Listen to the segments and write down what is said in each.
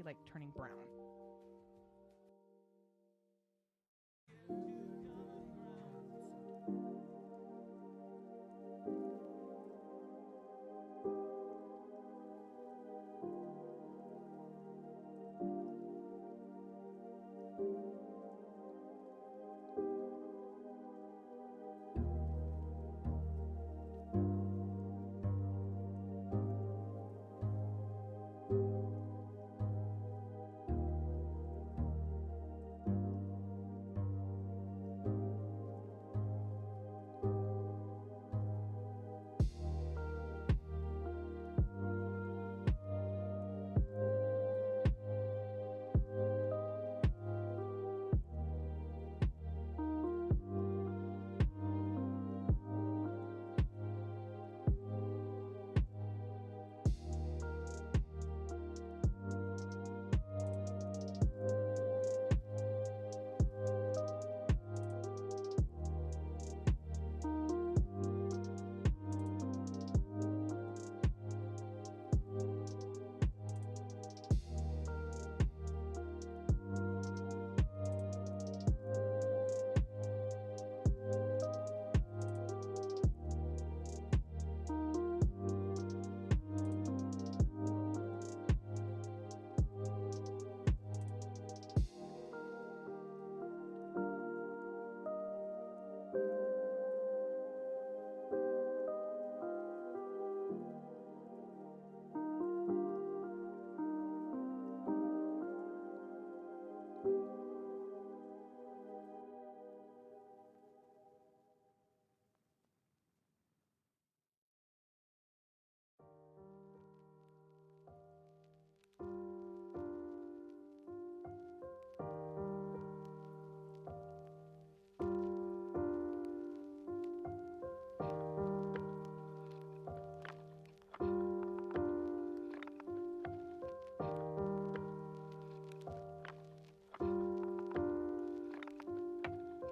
be like turning brown.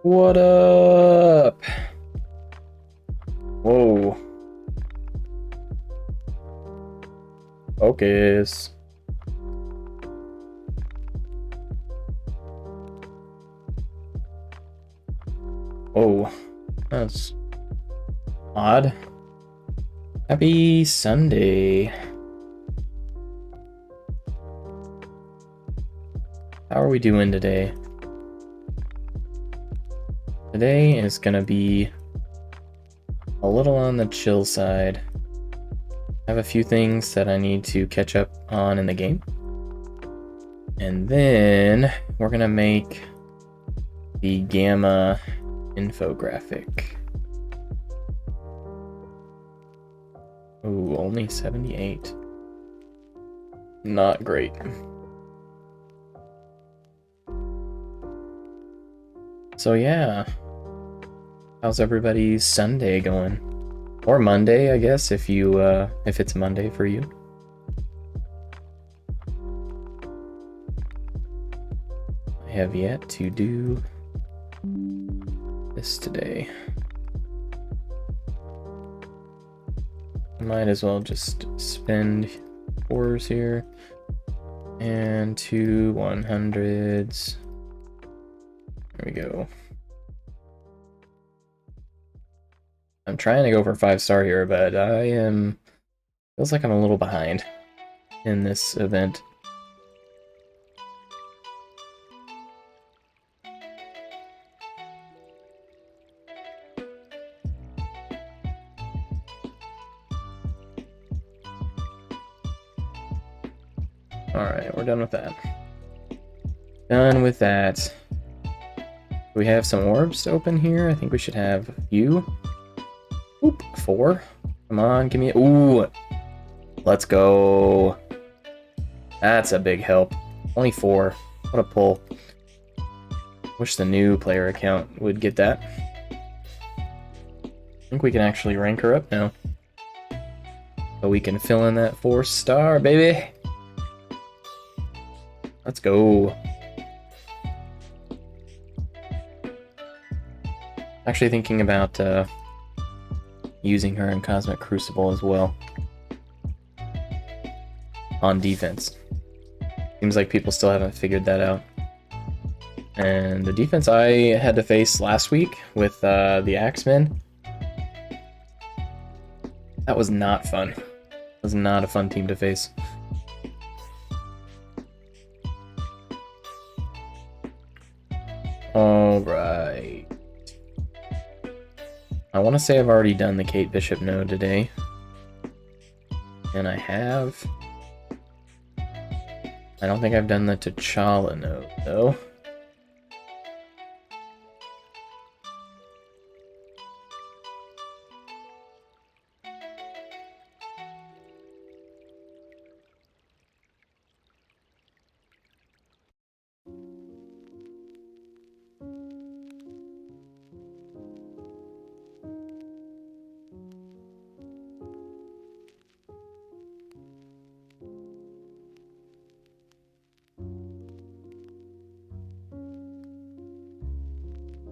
What up? Whoa. Focus. Whoa. That's odd. Happy Sunday. How are we doing today? Today is gonna be a little on the chill side. I have a few things that I need to catch up on in the game. And then we're gonna make the Gamma infographic. Ooh, only 78. Not great. So yeah, how's everybody's Sunday going? Or Monday, I guess, if it's Monday for you. I have yet to do this today. I might as well just spend 4s here and 2 100s. There we go. I'm trying to go for 5-star here, but feels like I'm a little behind in this event. Alright, we're done with that. Done with that. We have some orbs to open here. I think we should have a few. Oop, 4. Come on, give me... Ooh! Let's go. That's a big help. Only 4. What a pull. Wish the new player account would get that. I think we can actually rank her up now. So we can fill in that 4-star, baby! Let's go. Actually thinking about using her in Cosmic Crucible as well. On defense. Seems like people still haven't figured that out. And the defense I had to face last week with the Axemen, that was not fun. It was not a fun team to face. Alright. I want to say I've already done the Kate Bishop node today. And I have. I don't think I've done the T'Challa node, though.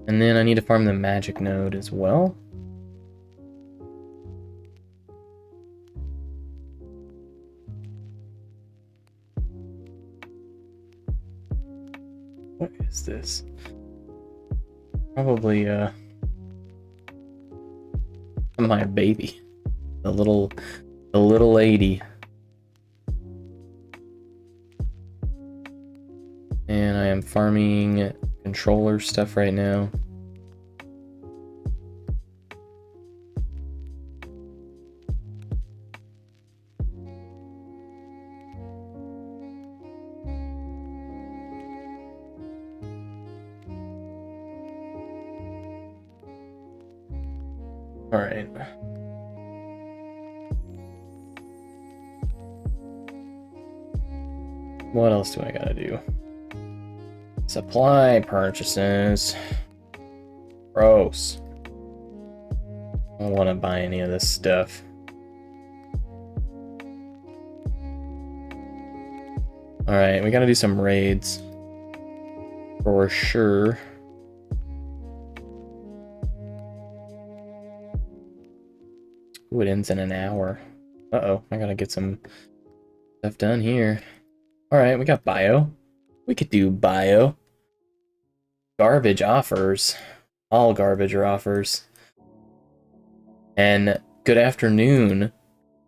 And then I need to farm the magic node as well. What is this? Probably my baby. The little lady. And I am farming controller stuff right now. All right. What else do I gotta do? Supply purchases. Gross. I don't want to buy any of this stuff. Alright, we gotta do some raids. For sure. Ooh, it ends in an hour. Uh-oh, I gotta get some stuff done here. Alright, we got bio. We could do bio. Garbage offers. All garbage are offers. And good afternoon,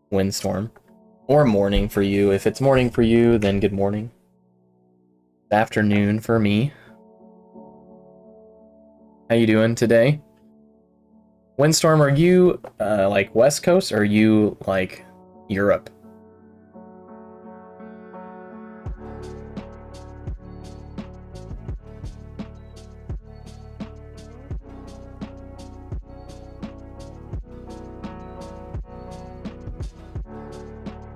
Windstorm. Or morning for you. If it's morning for you, then good morning. Afternoon for me. How you doing today? Windstorm, are you like West Coast or are you like Europe?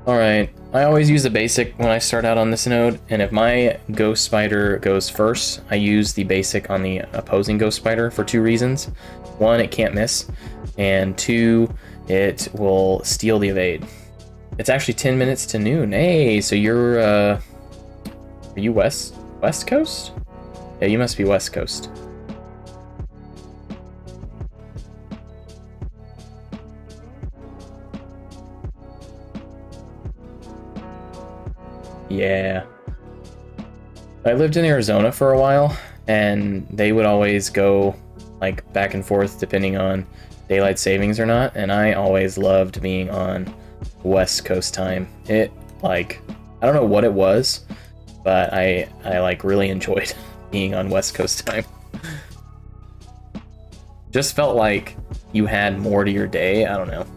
Alright, I always use the basic when I start out on this node, and if my Ghost Spider goes first, I use the basic on the opposing Ghost Spider for two reasons. One, it can't miss, and two, it will steal the evade. It's actually 10 minutes to noon. Hey, so you're, are you West Coast? Yeah, you must be West Coast. Yeah. I lived in Arizona for a while, and they would always go like back and forth depending on daylight savings or not, and I always loved being on West Coast time. It, like, I don't know what it was, but I like really enjoyed being on West Coast time. Just felt like you had more to your day. I don't know.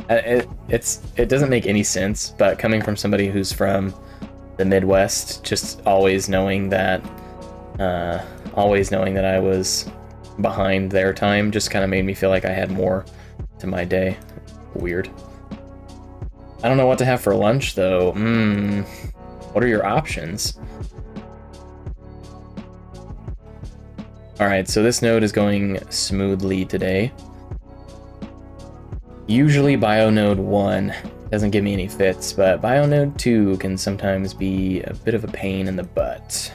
It doesn't make any sense, but coming from somebody who's from the Midwest, just always knowing that I was behind their time just kind of made me feel like I had more to my day. Weird. I don't know what to have for lunch though. What are your options? Alright, so this node is going smoothly today. Usually Bio Node 1 doesn't give me any fits, but Bio Node 2 can sometimes be a bit of a pain in the butt.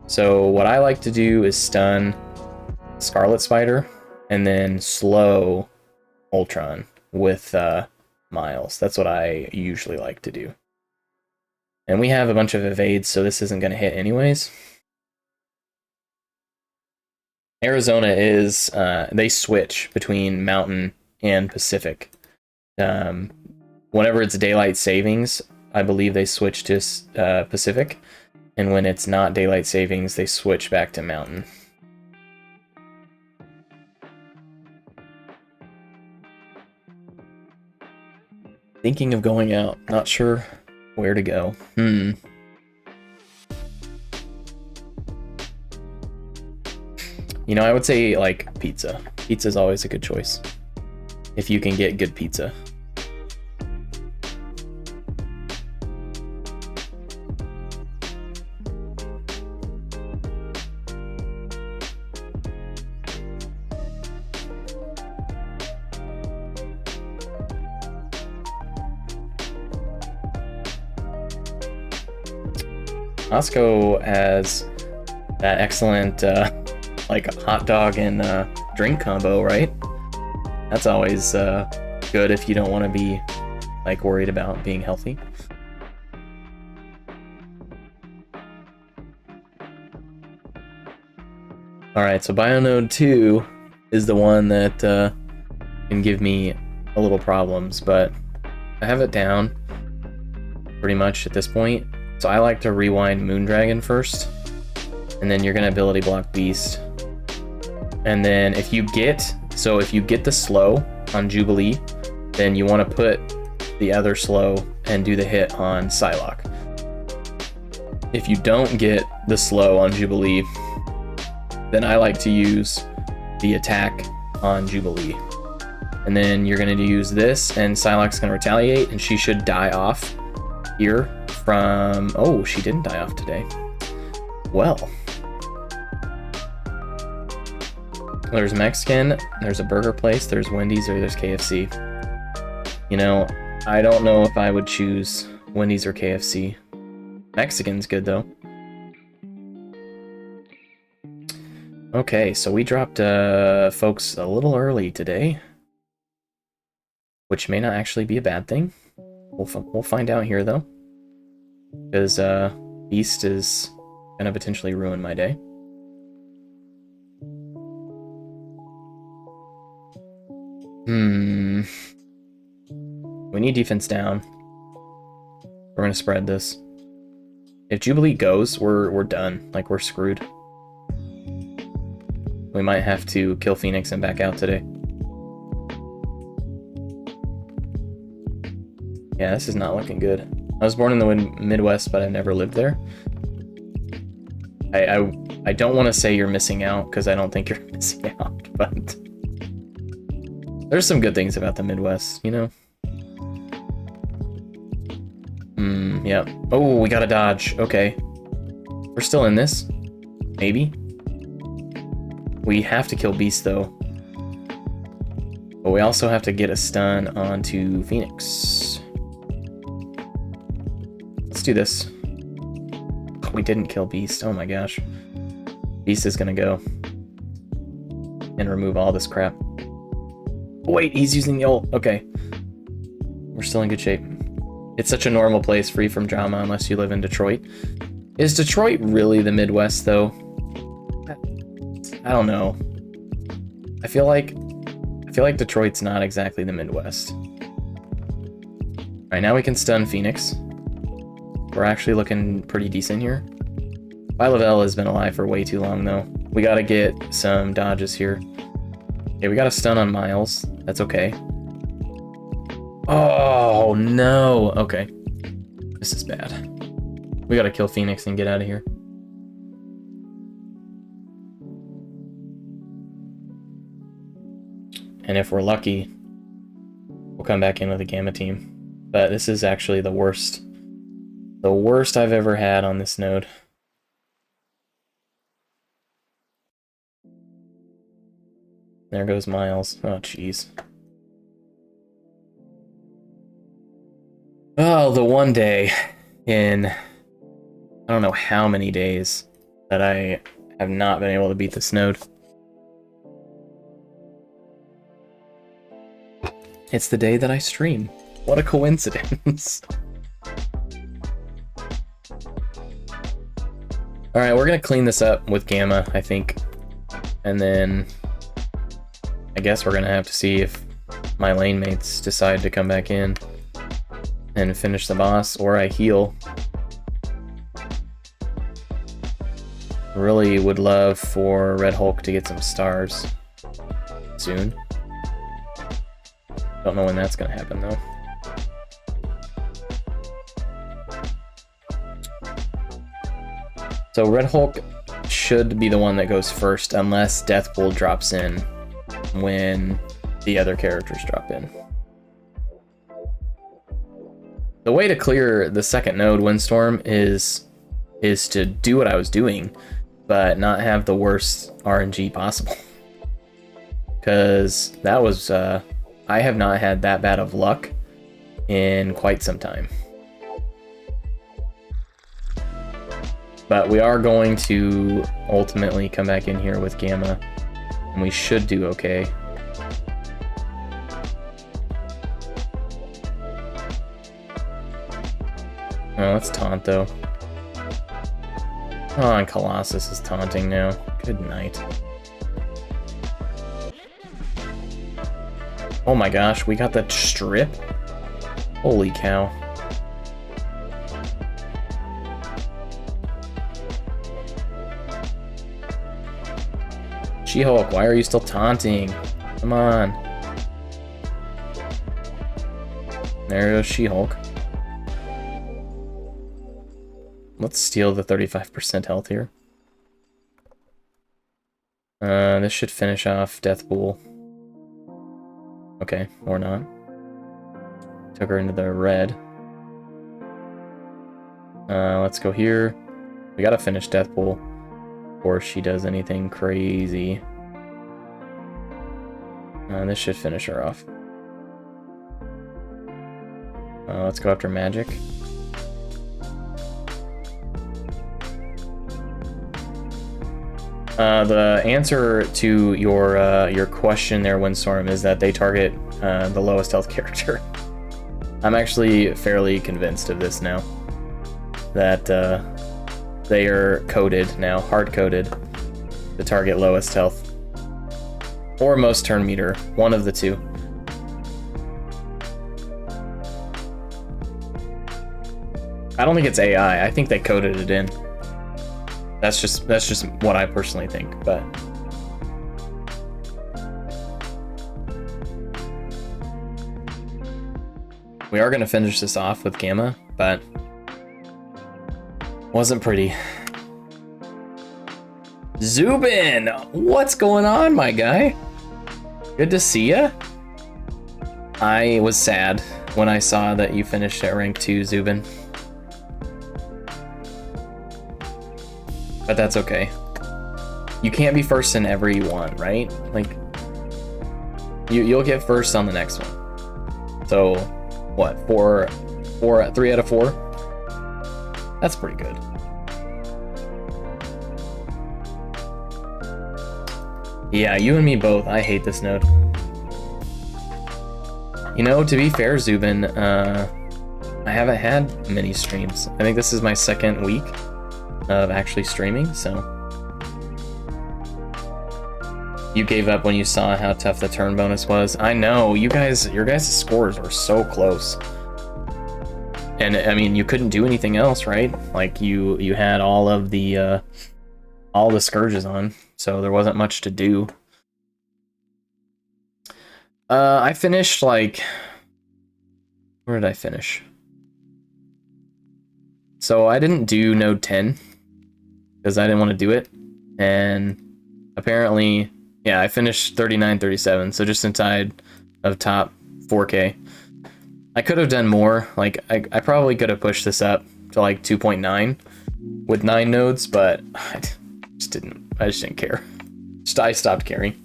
So what I like to do is stun Scarlet Spider and then slow Ultron with Miles. That's what I usually like to do. And we have a bunch of evades, so this isn't going to hit anyways. Arizona is, they switch between Mountain and Pacific. Whenever it's daylight savings, I believe they switch to Pacific. And when it's not daylight savings, they switch back to Mountain. Thinking of going out, not sure where to go. You know, I would say, like, pizza. Pizza's always a good choice. If you can get good pizza. Costco has that excellent, like, hot dog and drink combo, right? That's always good if you don't want to be, like, worried about being healthy. Alright, so Bionode 2 is the one that can give me a little problems, but I have it down pretty much at this point. So I like to rewind Moondragon first, and then you're gonna ability block Beast. And then if you get the slow on Jubilee, then you want to put the other slow and do the hit on Psylocke. If you don't get the slow on Jubilee, then I like to use the attack on Jubilee. And then you're gonna use this, and Psylocke's gonna retaliate, and she should die off here from... Oh, she didn't die off today. Well. There's Mexican, there's a burger place, there's Wendy's, or there's KFC. You know, I don't know if I would choose Wendy's or KFC. Mexican's good, though. Okay, so we dropped folks a little early today, which may not actually be a bad thing. We'll find out here, though, because Beast is gonna potentially ruin my day. We need defense down. We're gonna spread this. If Jubilee goes, we're done. Like, we're screwed. We might have to kill Phoenix and back out today. Yeah, this is not looking good. I was born in the Midwest, but I never lived there. I don't want to say you're missing out, because I don't think you're missing out, but there's some good things about the Midwest, you know? Yeah. Oh, we gotta dodge. Okay. We're still in this. Maybe. We have to kill Beast, though. But we also have to get a stun onto Phoenix. Let's do this. We didn't kill Beast. Oh my gosh. Beast is gonna go and remove all this crap. Wait, he's using the ult. Okay. We're still in good shape. It's such a normal place, free from drama, unless you live in Detroit. Is Detroit really the Midwest, though? I don't know. I feel like Detroit's not exactly the Midwest. Alright, now we can stun Phoenix. We're actually looking pretty decent here. Phyla-Vell has been alive for way too long, though. We gotta get some dodges here. Okay, we got a stun on Miles. That's okay. Oh, no. Okay. This is bad. We gotta kill Phoenix and get out of here. And if we're lucky, we'll come back in with a Gamma team. But this is actually the worst. The worst I've ever had on this node. There goes Miles. Oh, jeez. Oh, the one day in I don't know how many days that I have not been able to beat this node. It's the day that I stream. What a coincidence. Alright, we're gonna clean this up with Gamma, I think. And then I guess we're gonna have to see if my lane mates decide to come back in and finish the boss, or I heal. Really would love for Red Hulk to get some stars soon. Don't know when that's gonna happen though. So Red Hulk should be the one that goes first, unless Deathpool drops in when the other characters drop in. The way to clear the second node, Windstorm, is to do what I was doing, but not have the worst RNG possible. Because that was, I have not had that bad of luck in quite some time. But we are going to ultimately come back in here with Gamma, and we should do okay. Oh, let's taunt though. Oh, and Colossus is taunting now. Good night. Oh my gosh, we got that strip? Holy cow. She-Hulk, why are you still taunting? Come on. There goes She-Hulk. Let's steal the 35% health here. This should finish off Deathpool. Okay, or not. Took her into the red. Let's go here. We gotta finish Deathpool before she does anything crazy. This should finish her off. Let's go after Magic. The answer to your question there, Windstorm, is that they target the lowest health character. I'm actually fairly convinced of this now. That they are coded now, hard-coded, to target lowest health. Or most turn meter, one of the two. I don't think it's AI, I think they coded it in. That's just what I personally think, but we are gonna finish this off with Gamma, but wasn't pretty. Zubin, what's going on, my guy? Good to see ya. I was sad when I saw that you finished at rank 2, Zubin. But that's okay. You can't be first in every one, right? Like, you'll get first on the next one. So, what? 3 out of 4? That's pretty good. Yeah, you and me both. I hate this node. You know, to be fair, Zubin, I haven't had many streams. I think this is my second week of actually streaming, so you gave up when you saw how tough the turn bonus was. I know, your guys' scores were so close. And I mean, you couldn't do anything else, right? Like you had all the scourges on, so there wasn't much to do. I finished like, where did I finish? So I didn't do node 10 because I didn't want to do it, and apparently, yeah, I finished 39-37, so just inside of top 4K. I could have done more. Like I probably could have pushed this up to like 2.9 with 9 nodes, but I just didn't care. I stopped caring.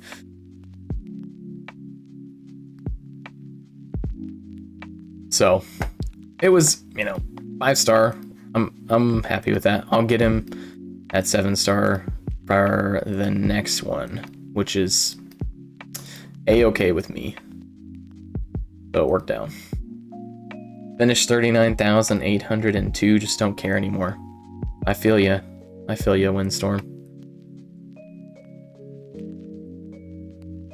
So it was, 5-star. I'm happy with that. I'll get him at 7-star for the next one, which is a-okay with me. So it worked out. Finished 39,802. Just don't care anymore. I feel ya. I feel you, Windstorm.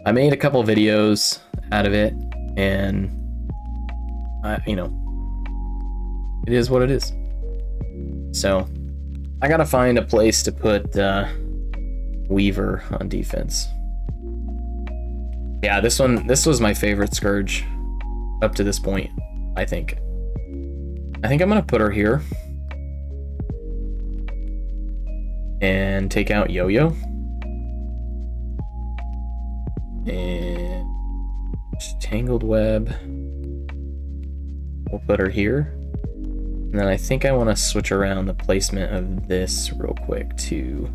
I made a couple videos out of it, and you know, it is what it is. So I gotta find a place to put Weaver on defense. Yeah, this was my favorite Scourge up to this point, I think. I think I'm gonna put her here and take out Yo-Yo. And Tangled Web. We'll put her here. And then I think I want to switch around the placement of this real quick too.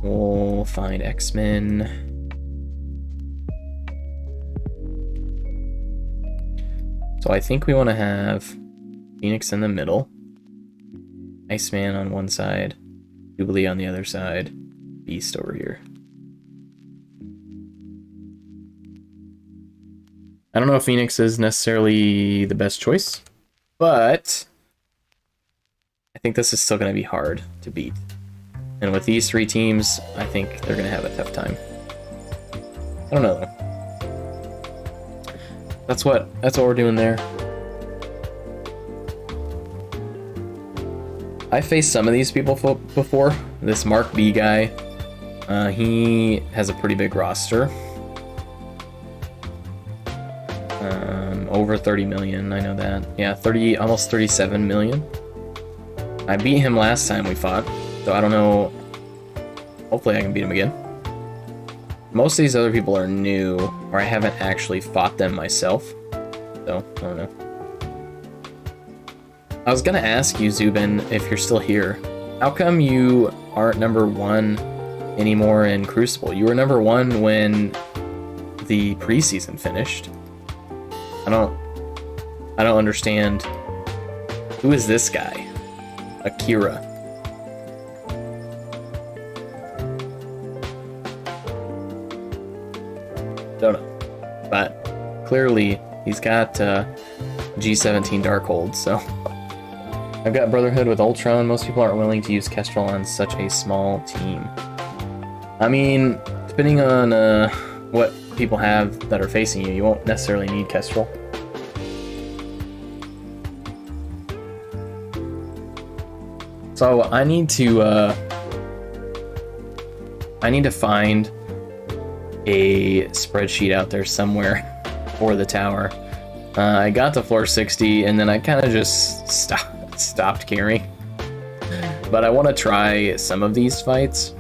We'll find X-Men. So I think we want to have Phoenix in the middle, Iceman on one side, Jubilee on the other side, Beast over here. I don't know if Phoenix is necessarily the best choice, but I think this is still going to be hard to beat. And with these three teams, I think they're going to have a tough time. I don't know. That's what we're doing there. I faced some of these people before. This Mark B guy, he has a pretty big roster. Over 30 million, I know that. Yeah, almost 37 million. I beat him last time we fought, so I don't know. Hopefully I can beat him again. Most of these other people are new, or I haven't actually fought them myself, so I don't know. I was gonna ask you, Zubin, if you're still here. How come you aren't number 1 anymore in Crucible? You were number 1 when the preseason finished. I don't understand. Who is this guy? Akira. Don't know. But clearly he's got G17 Darkhold, so. I've got Brotherhood with Ultron. Most people aren't willing to use Kestrel on such a small team. I mean, depending on what people have that are facing you, you won't necessarily need Kestrel. So I need to find a spreadsheet out there somewhere for the tower. I got to floor 60 and then I kind of just stopped caring. But I want to try some of these fights.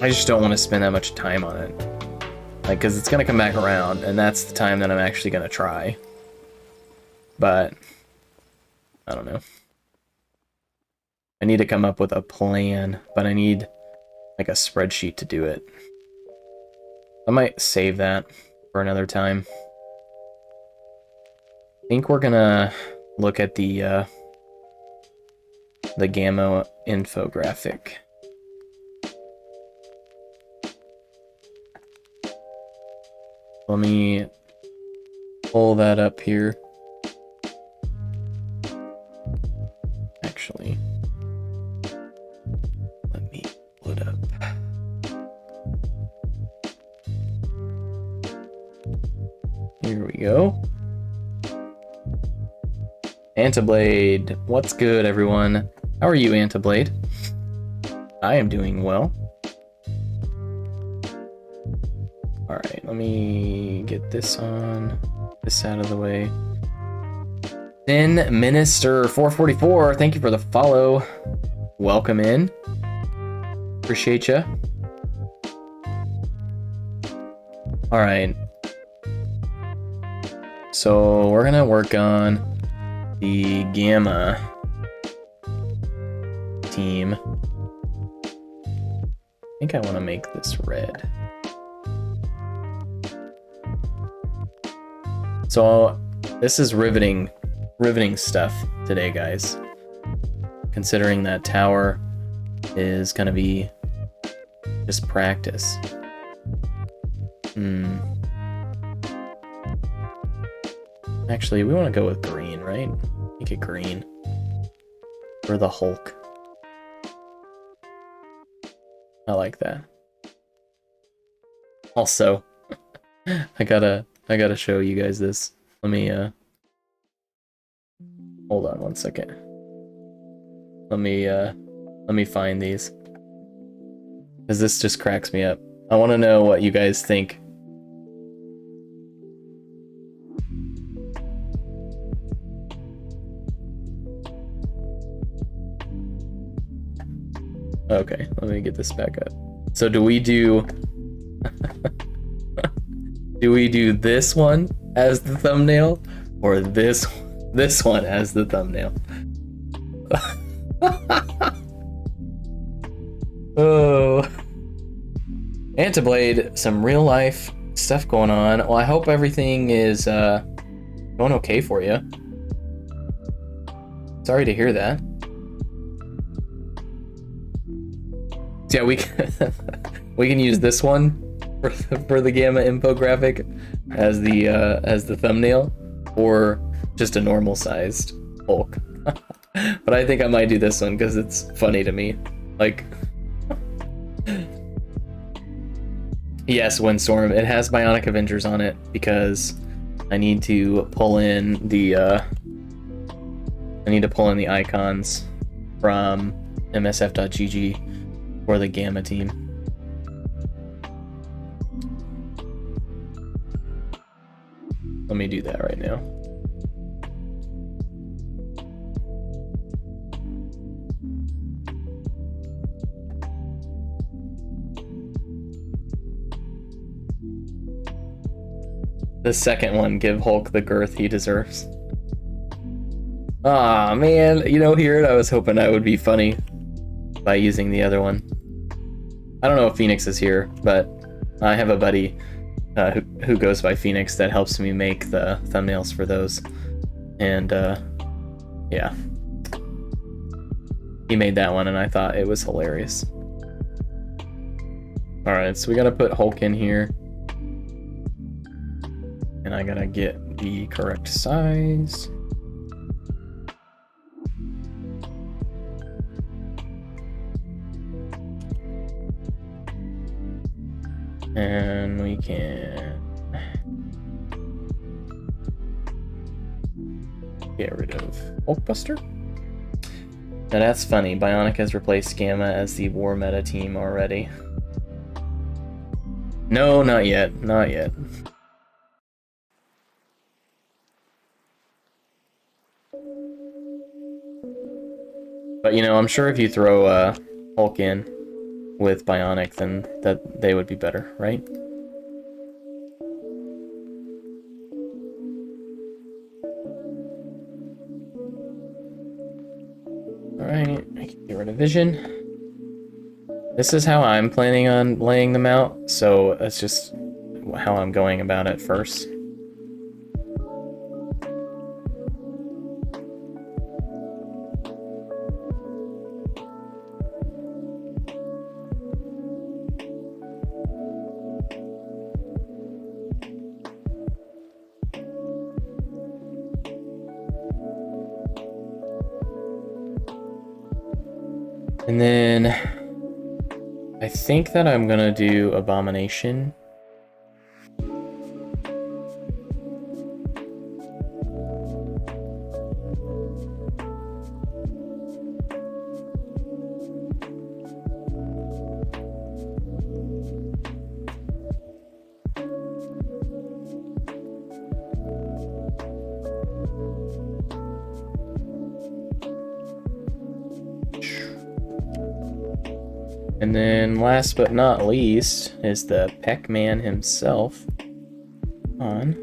I just don't want to spend that much time on it. Like, because it's going to come back around, and that's the time that I'm actually going to try. But, I don't know. I need to come up with a plan, but I need, like, a spreadsheet to do it. I might save that for another time. I think we're going to look at the Gamma infographic. Let me pull that up here. Actually, let me pull it up. Here we go. Antiblade, what's good, everyone? How are you, Antiblade? I am doing well. Alright, let me get this on, this out of the way. Then Minister 444, thank you for the follow. Welcome in. Appreciate you. Alright. So we're gonna work on the Gamma team. I think I want to make this red. So this is riveting stuff today, guys. Considering that tower is gonna be just practice. Actually, we want to go with green, right? Make it green. for the Hulk. I like that. Also, I gotta show you guys this. Let me hold on one second. Let me find these. Cause this just cracks me up. I wanna know what you guys think. Okay, let me get this back up. So do we do do we do this one as the thumbnail or this one as the thumbnail? Oh, Antiblade, some real life stuff going on. Well, I hope everything is going okay for you. Sorry to hear that. So yeah, we can use this one for the gamma infographic as the thumbnail, or just a normal sized Hulk. But I think I might do this one because it's funny to me. Like, yes, Windstorm. It has Bionic Avengers on it because I need to pull in the icons from MSF.gg for the Gamma team. Let me do that right now. The second one, give Hulk the girth he deserves. Aw, man, you know, here I was hoping I would be funny by using the other one. I don't know if Phoenix is here, but I have a buddy who goes by Phoenix that helps me make the thumbnails for those. And yeah, he made that one and I thought it was hilarious. Alright, so we gotta put Hulk in here. And I gotta get the correct size. And we can get rid of Hulkbuster. Now that's funny. Bionic has replaced Gamma as the war meta team already. No, not yet. Not yet. But you know, I'm sure if you throw Hulk in with Bionic, then that they would be better, right? Alright, I can get rid of Vision. This is how I'm planning on laying them out, so that's just how I'm going about it first. And then I think that I'm gonna do Abomination. And then last but not least is the Pac-Man himself on.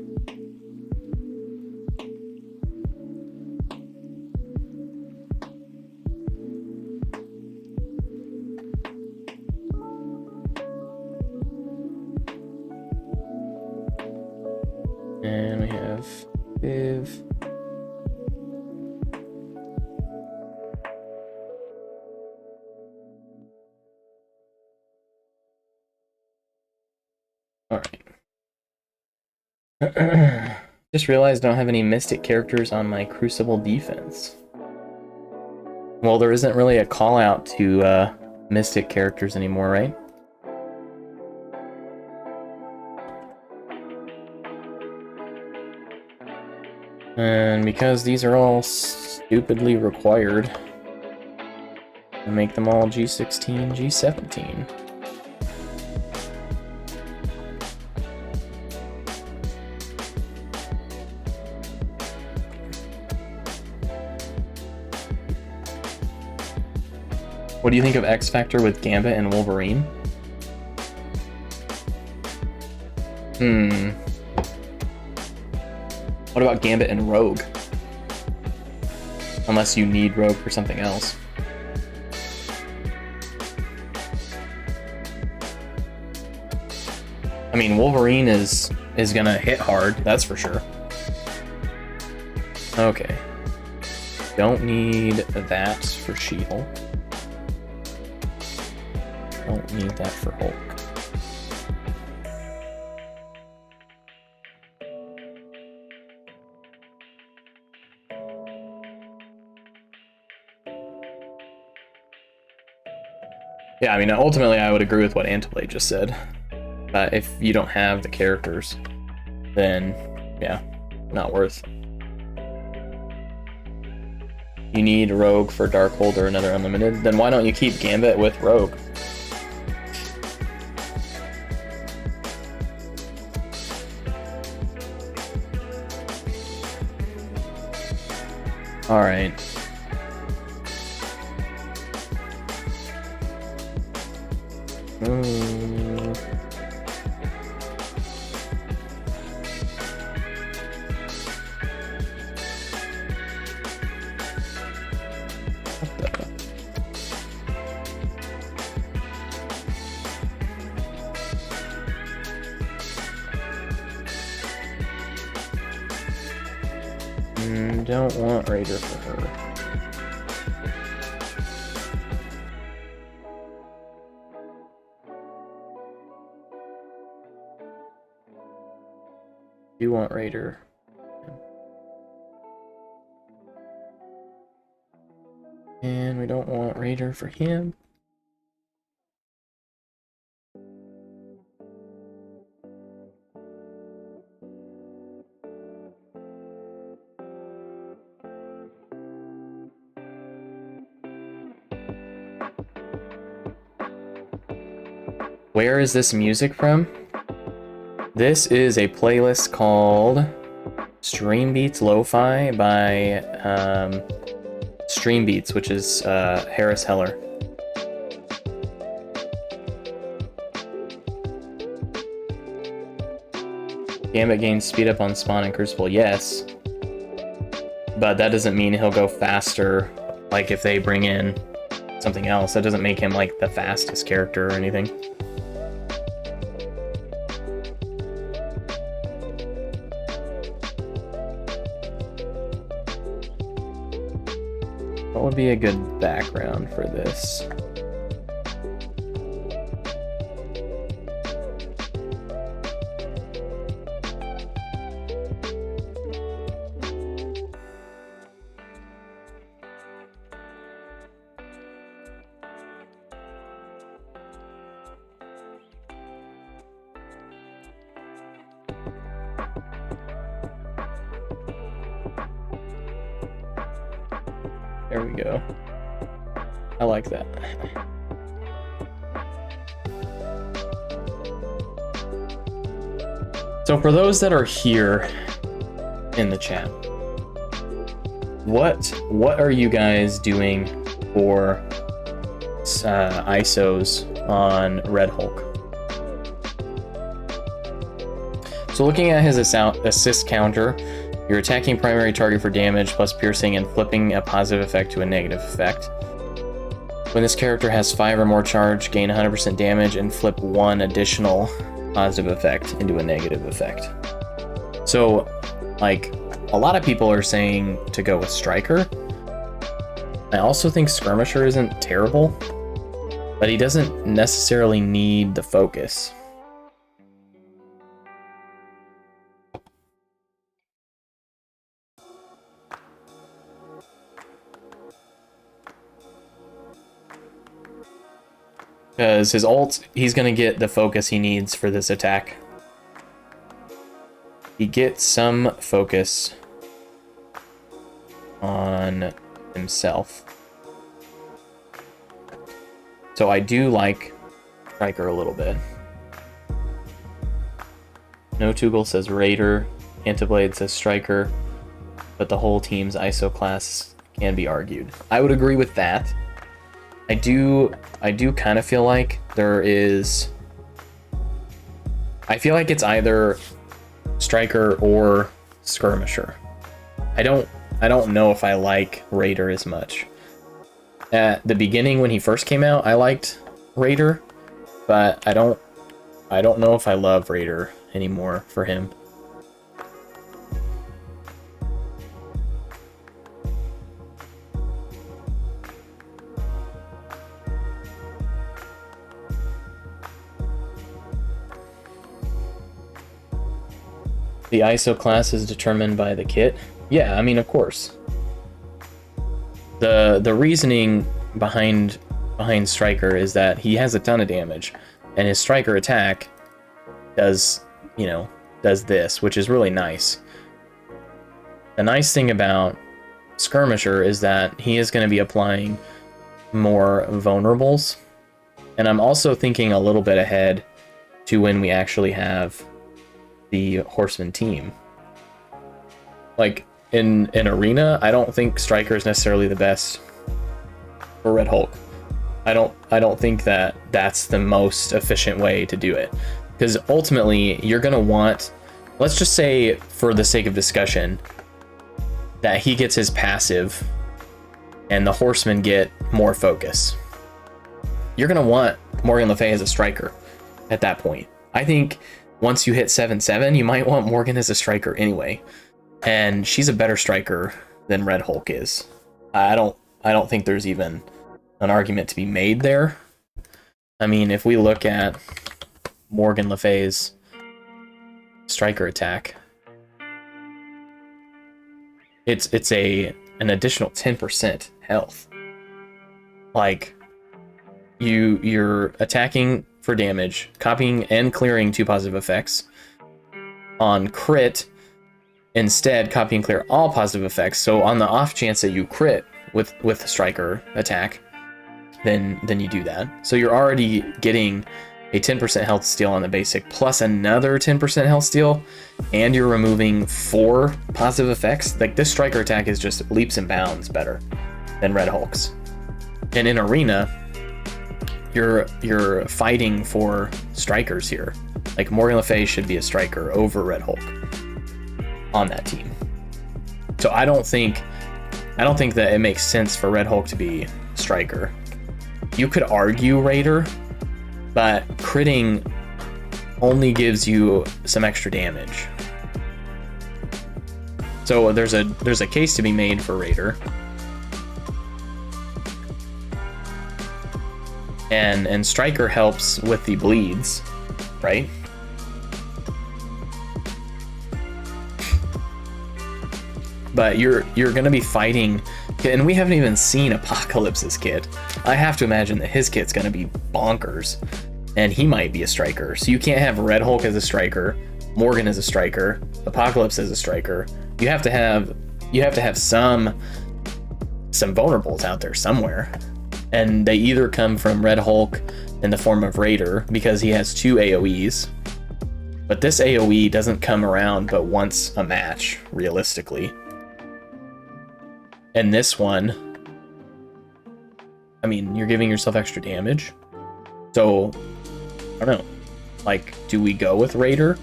And we have Viv. Alright. Just realized I don't have any Mystic characters on my Crucible defense. Well, there isn't really a call out to Mystic characters anymore, right? And because these are all stupidly required, I make them all G16, G17. What do you think of X Factor with Gambit and Wolverine? What about Gambit and Rogue? Unless you need Rogue for something else. I mean, Wolverine is gonna hit hard, that's for sure. Okay. Don't need that for She-Hulk. Don't need that for Hulk. Yeah, I mean, ultimately I would agree with what Antiplay just said. If you don't have the characters, then, yeah, not worth. You need Rogue for Darkhold or another Unlimited, then why don't you keep Gambit with Rogue? Alright. Don't want Raider for her. Do want Raider. And we don't want Raider for him. Where is this music from? This is a playlist called Stream Beats Lo-Fi by Stream Beats, which is Harris Heller. Gambit gains speed up on Spawn and Crucible, yes. But that doesn't mean he'll go faster, like if they bring in something else. That doesn't make him like the fastest character or anything. What would be a good background for this? There we go. I like that. So for those that are here in the chat, what are you guys doing for ISOs on Red Hulk? So looking at his assist counter, you're attacking primary target for damage plus piercing and flipping a positive effect to a negative effect. When this character has 5 or more charge, gain 100% damage and flip 1 additional positive effect into a negative effect. So, like, a lot of people are saying to go with Striker. I also think Skirmisher isn't terrible, but he doesn't necessarily need the focus. Because his ult, he's going to get the focus he needs for this attack. He gets some focus on himself. So I do like Striker a little bit. No Tugel says Raider. Antiblade says Striker. But the whole team's ISO class can be argued. I would agree with that. I do kind of feel like there is... I feel like it's either Striker or Skirmisher. I don't know if I like Raider as much. At the beginning when he first came out, I liked Raider, but I don't know if I love Raider anymore for him. The ISO class is determined by the kit. Yeah, I mean, of course. The reasoning behind Striker is that he has a ton of damage, and his Striker attack does this, which is really nice. The nice thing about Skirmisher is that he is going to be applying more vulnerables, and I'm also thinking a little bit ahead to when we actually have the Horseman team. Like in Arena, I don't think Striker is necessarily the best for Red Hulk. I don't think that that's the most efficient way to do it, because ultimately you're gonna want, let's just say for the sake of discussion, that he gets his passive and the Horsemen get more focus. You're gonna want Morgan Le Fay as a Striker at that point. I think once you hit 7-7, you might want Morgan as a Striker anyway. And she's a better Striker than Red Hulk is. I don't think there's even an argument to be made there. I mean, if we look at Morgan Le Fay's Striker attack, it's an additional 10% health. Like, you're attacking for damage, copying and clearing 2 positive effects. On crit, instead copy and clear all positive effects. So on the off chance that you crit with the Striker attack, then you do that. So you're already getting a 10% health steal on the basic, plus another 10% health steal, and you're removing 4 positive effects. Like, this Striker attack is just leaps and bounds better than Red Hulk's. And in Arena, you're fighting for Strikers here. Like, Morgan Le Fay should be a Striker over Red Hulk on that team. So I don't think that it makes sense for Red Hulk to be Striker. You could argue Raider, but critting only gives you some extra damage. So there's a case to be made for Raider. And Striker helps with the bleeds, right? But you're going to be fighting, and we haven't even seen Apocalypse's kit. I have to imagine that his kit's going to be bonkers, and he might be a Striker. So you can't have Red Hulk as a Striker, Morgan as a Striker, Apocalypse as a Striker. You have to have some vulnerables out there somewhere. And they either come from Red Hulk in the form of Raider, because he has 2 AoEs. But this AoE doesn't come around but once a match, realistically. And this one, I mean, you're giving yourself extra damage. So, I don't know. Like, do we go with Raider?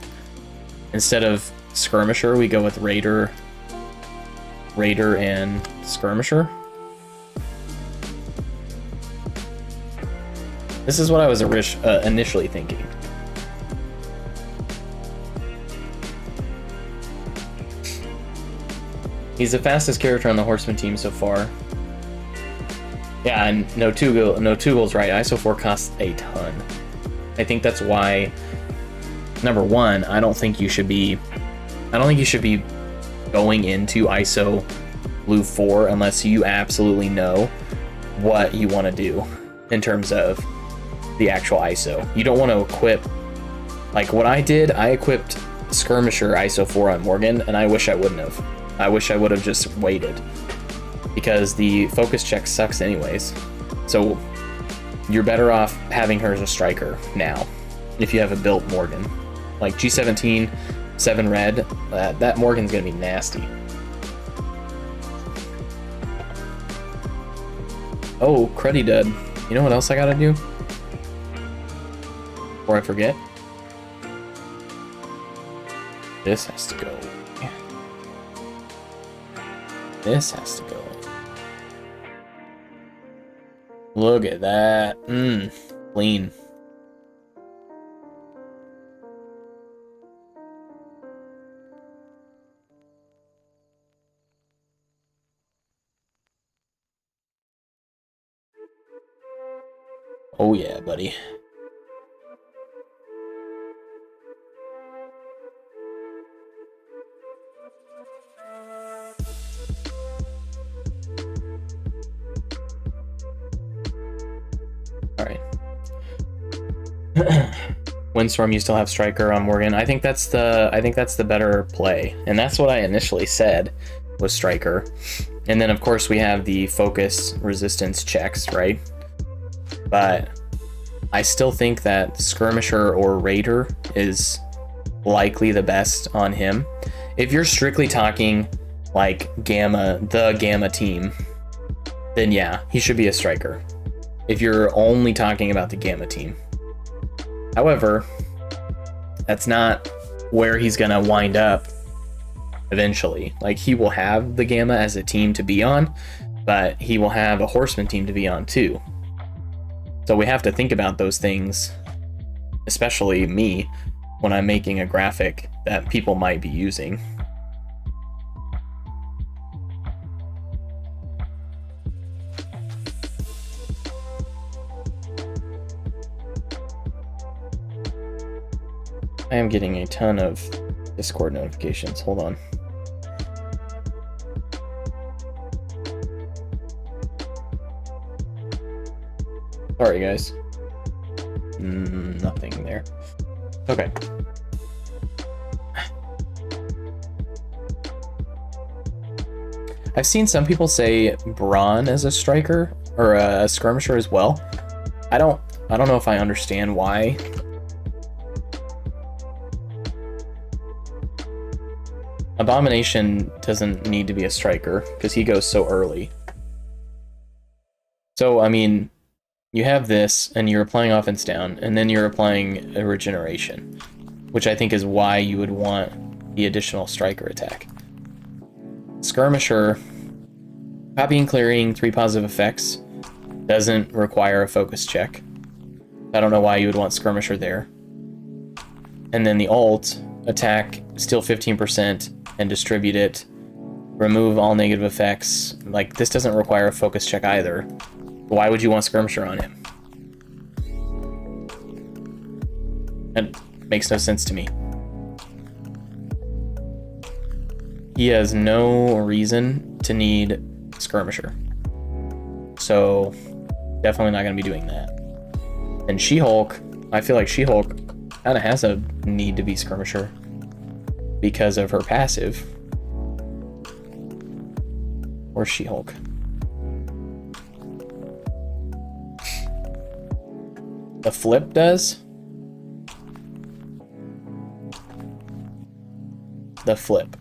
Instead of Skirmisher, we go with Raider and Skirmisher? This is what I was initially thinking. He's the fastest character on the Horseman team so far. Yeah, and no Tugel's right. ISO 4 costs a ton. I think that's why, number one, I don't think you should be going into ISO Blue 4 unless you absolutely know what you want to do in terms of the actual ISO. You don't want to equip, like what I did, I equipped Skirmisher ISO 4 on Morgan, and I wish I wouldn't have. I wish I would have just waited, because the focus check sucks anyways. So you're better off having her as a striker now, if you have a built Morgan. Like G17, 7 red, that Morgan's gonna be nasty. Oh, cruddy dud. You know what else I gotta do? Before I forget? This has to go. This has to go. Look at that. Clean. Oh yeah, buddy. All right. Windstorm, you still have Striker on Morgan. I think that's the better play, and that's what I initially said was Striker. And then of course we have the focus resistance checks, right? But I still think that Skirmisher or Raider is likely the best on him. If you're strictly talking like the Gamma team, then yeah, he should be a striker. If you're only talking about the Gamma team. However, that's not where he's gonna wind up eventually. Like, he will have the Gamma as a team to be on, but he will have a Horseman team to be on too. So we have to think about those things, especially me, when I'm making a graphic that people might be using. I am getting a ton of Discord notifications. Hold on. Sorry, guys. Nothing there. Okay. I've seen some people say Braun as a striker or a skirmisher as well. I don't know if I understand why. Abomination doesn't need to be a striker because he goes so early. So, I mean, you have this and you're applying offense down, and then you're applying a regeneration, which I think is why you would want the additional striker attack. Skirmisher, copying, clearing, 3 positive effects, doesn't require a focus check. I don't know why you would want Skirmisher there. And then the ult, attack, steal 15%, and distribute it. Remove all negative effects. Like, this doesn't require a focus check either. Why would you want Skirmisher on him? That makes no sense to me. He has no reason to need Skirmisher. So, definitely not going to be doing that. And She-Hulk, I feel like She-Hulk kind of has a need to be Skirmisher because of her passive. Or She-Hulk. The flip does? The flip.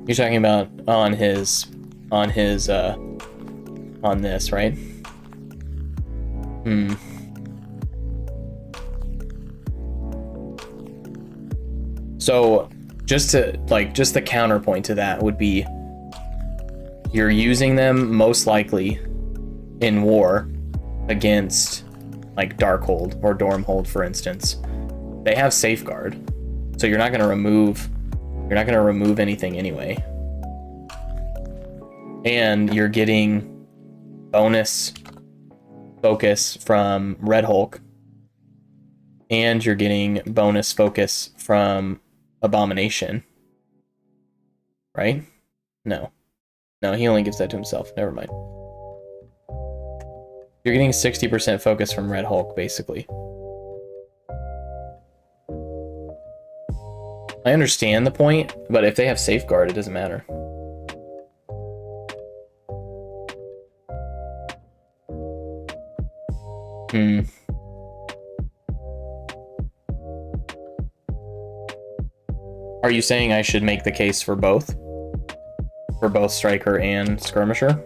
You're talking about on this, right? So just the counterpoint to that would be you're using them most likely in war against like Darkhold or Stormhold, for instance. They have Safeguard, so you're not going to remove anything anyway. And you're getting bonus focus from Red Hulk, and you're getting bonus focus from Abomination, right? No. No, he only gives that to himself. Never mind. You're getting 60% focus from Red Hulk, basically. I understand the point, but if they have Safeguard, it doesn't matter. Are you saying I should make the case for both? For both Striker and Skirmisher?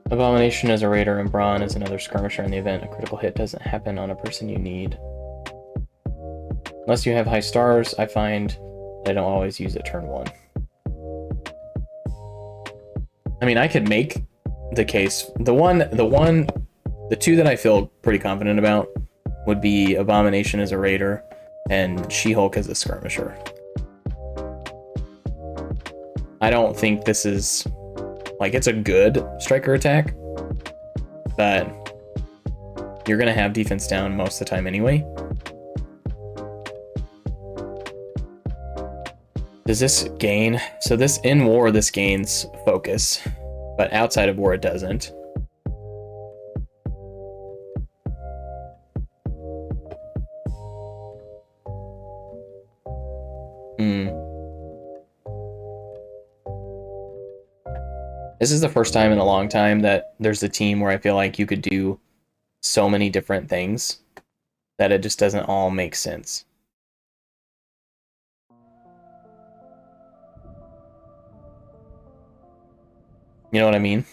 Abomination is a raider and Brawn is another skirmisher in the event a critical hit doesn't happen on a person you need. Unless you have high stars, I find that I don't always use it turn 1. I mean, I could make the case. The two that I feel pretty confident about would be Abomination as a raider and She-Hulk as a skirmisher. I don't think this is... Like, it's a good striker attack, but you're going to have defense down most of the time anyway. Does this gain? So this, in war, this gains focus, but outside of war, it doesn't. This is the first time in a long time that there's a team where I feel like you could do so many different things that it just doesn't all make sense. You know what I mean?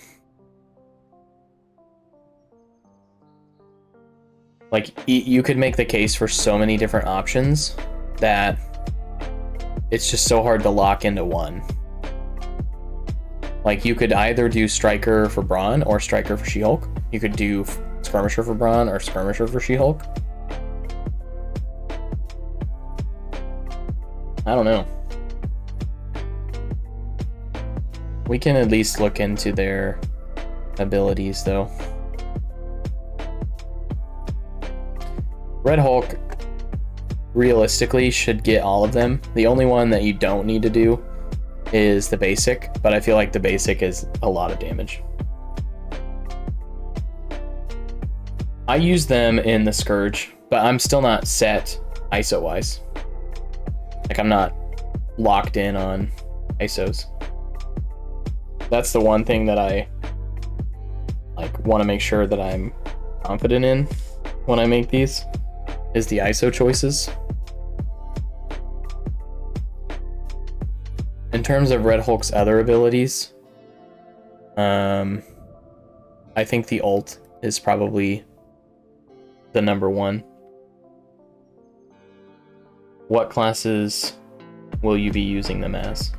Like, you could make the case for so many different options that it's just so hard to lock into one. Like, you could either do Striker for Brawn or Striker for She-Hulk. You could do Skirmisher for Brawn or Skirmisher for She-Hulk. I don't know. We can at least look into their abilities, though. Red Hulk, realistically, should get all of them. The only one that you don't need to do is the basic, but I feel like the basic is a lot of damage. I use them in the Scourge, but I'm still not set ISO-wise. Like, I'm not locked in on ISOs. That's the one thing that I want to make sure that I'm confident in when I make these, is the ISO choices. In terms of Red Hulk's other abilities, I think the ult is probably the number one. What classes will you be using them as?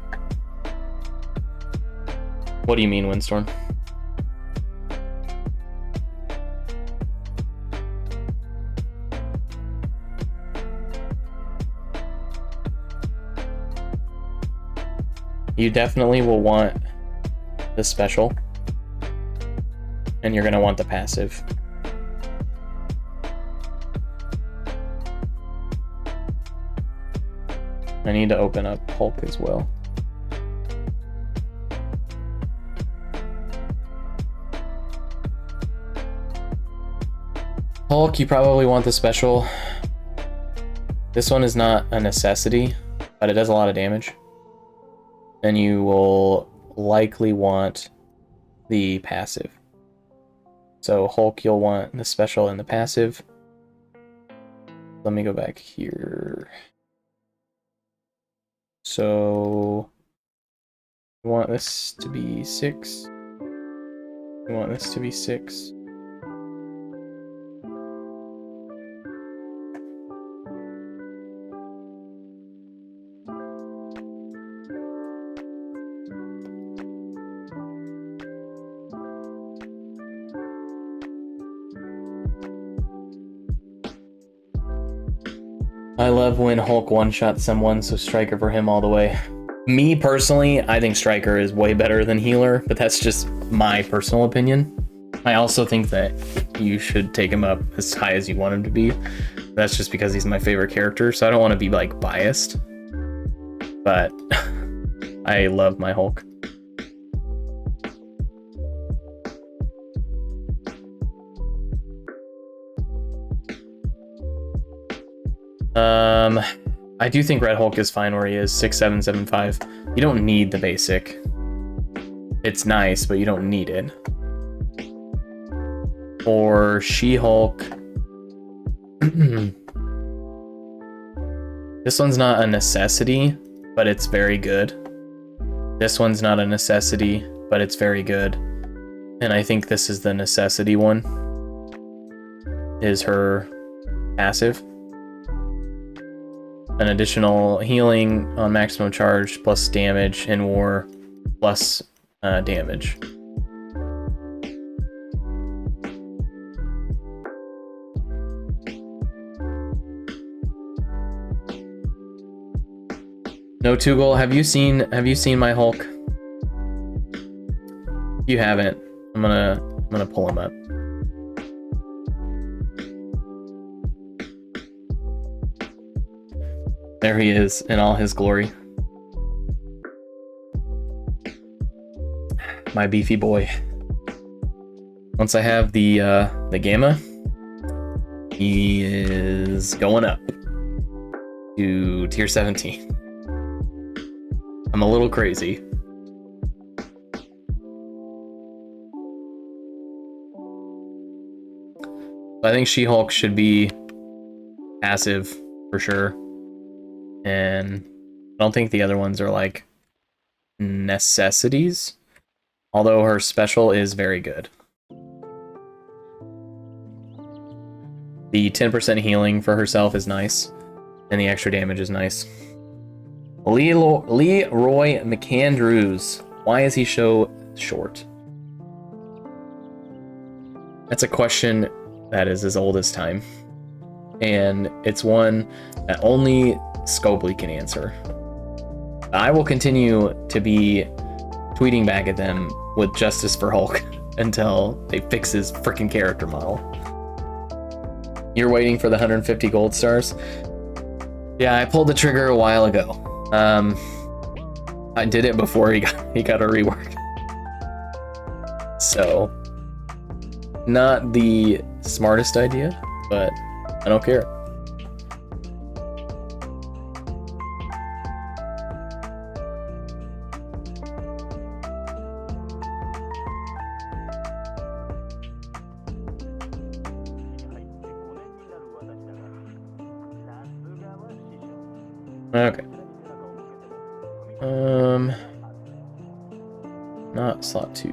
What do you mean, Windstorm? You definitely will want the special, and you're going to want the passive. I need to open up Hulk as well. Hulk, you probably want the special. This one is not a necessity, but it does a lot of damage. And you will likely want the passive. So Hulk, you'll want the special and the passive. Let me go back here. So you want this to be 6. You want this to be 6. I love when Hulk one-shots someone, so Striker for him all the way. Me personally, I think Striker is way better than Healer, but that's just my personal opinion. I also think that you should take him up as high as you want him to be. That's just because he's my favorite character, so I don't want to be like biased. But I love my Hulk. I do think Red Hulk is fine where he is, 6775. You don't need the basic. It's nice, but you don't need it. Or She-Hulk. This one's not a necessity, but it's very good. This one's not a necessity, but it's very good. And I think this is the necessity one. Is her passive. An additional healing on maximum charge, plus damage in war, plus damage. No Tugel, have you seen my Hulk? If you haven't, I'm gonna pull him up. There he is in all his glory. My beefy boy. Once I have the gamma, he is going up to tier 17. I'm a little crazy. I think She-Hulk should be passive for sure. And I don't think the other ones are like necessities, although her special is very good. The 10% healing for herself is nice, and the extra damage is nice. Leroy McAndrews. Why is he so short? That's a question that is as old as time. And it's one that only Scopely can answer. I will continue to be tweeting back at them with justice for Hulk until they fix his freaking character model. You're waiting for the 150 gold stars? Yeah, I pulled the trigger a while ago. I did it before he got a rework. So, not the smartest idea, but I don't care. Okay. Not slot 2.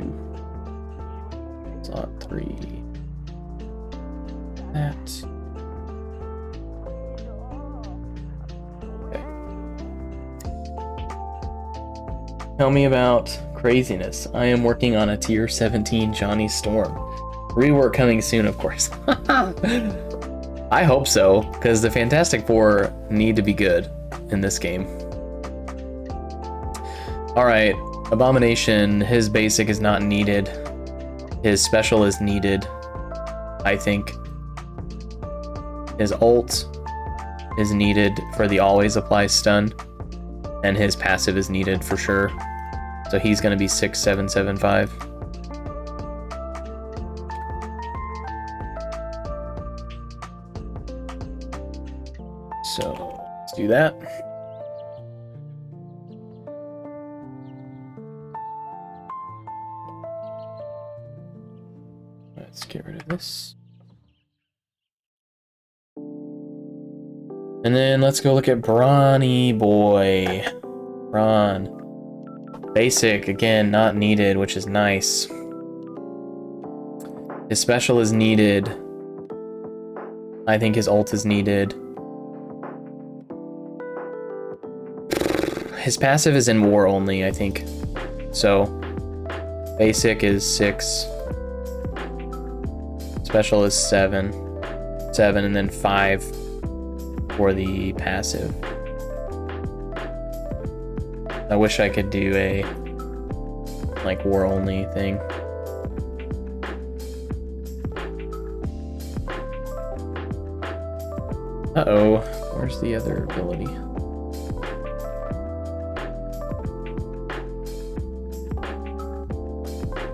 Slot 3. That. Okay. Tell me about craziness. I am working on a tier 17 Johnny Storm. Rework coming soon, of course. I hope so, because the Fantastic Four need to be good in this game. Alright, Abomination, his basic is not needed. His special is needed, I think. His ult is needed for the always apply stun. And his passive is needed for sure. So he's going to be 6775. So let's do that. Let's get rid of this. And then let's go look at Brawny Boy. Brawn. Basic, again, not needed, which is nice. His special is needed. I think his ult is needed. His passive is in war only, I think. So, basic is 6. Special is 7. 7 and then 5. for the passive. I wish I could do a like war only thing. Uh-oh, where's the other ability?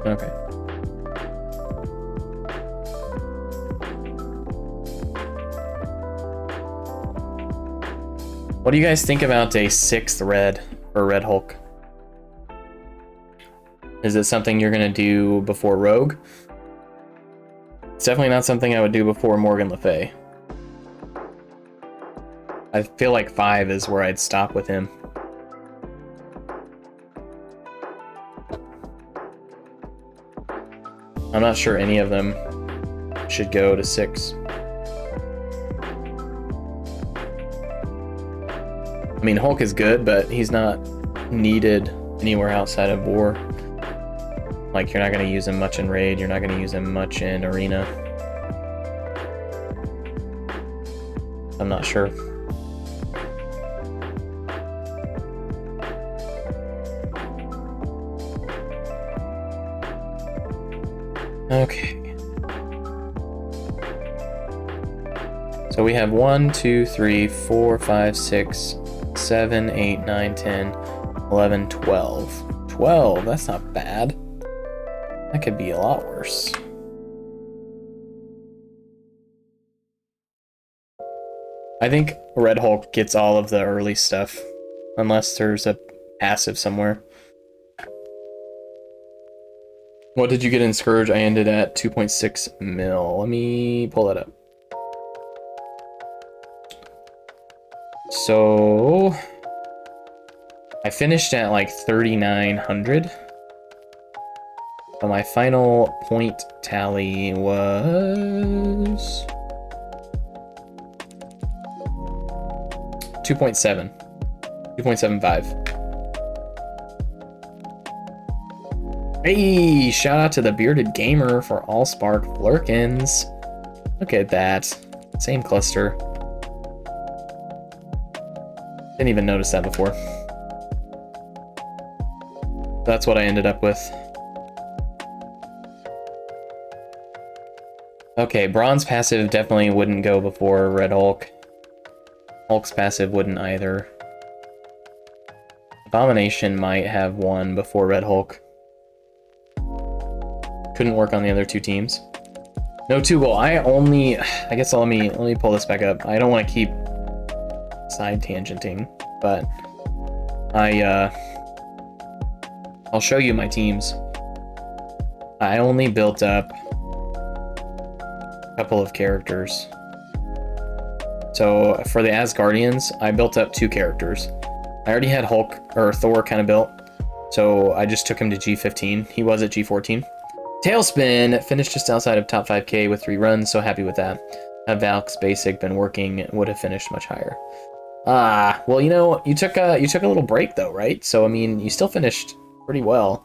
Okay. What do you guys think about a 6th red or Red Hulk? Is it something you're gonna do before Rogue? It's definitely not something I would do before Morgan Le Fay. I feel like 5 is where I'd stop with him. I'm not sure any of them should go to 6. I mean, Hulk is good, but he's not needed anywhere outside of war. Like, you're not going to use him much in Raid, you're not going to use him much in Arena. I'm not sure. Okay. So we have 1, 2, 3, 4, 5, 6, 7, 8, 9, 10, 11, 12. 12, that's not bad. That could be a lot worse. I think Red Hulk gets all of the early stuff, unless there's a passive somewhere. What did you get in Scourge? I ended at 2.6 mil. Let me pull that up. So I finished at like 3,900. But my final point tally was 2.7. 2.75. Hey, shout out to the Bearded Gamer for Allspark Flurkins. Look at that. Same cluster. Didn't even notice that before. That's what I ended up with. Okay, Bronze passive definitely wouldn't go before Red Hulk. Hulk's passive wouldn't either. Abomination might have one before Red Hulk. Couldn't work on the other two teams. No 2-goal. I guess let me pull this back up. I don't want to keep side tangenting, but I'll show you my teams. I only built up a couple of characters. So for the Asgardians, I built up 2 characters. I already had Hulk or Thor kind of built, so I just took him to G15. He was at G14. Tailspin finished just outside of top 5k with 3 runs, so happy with that. Had Valk's basic been working, would have finished much higher. Well, you know, you took a little break though, right? So I mean, you still finished pretty well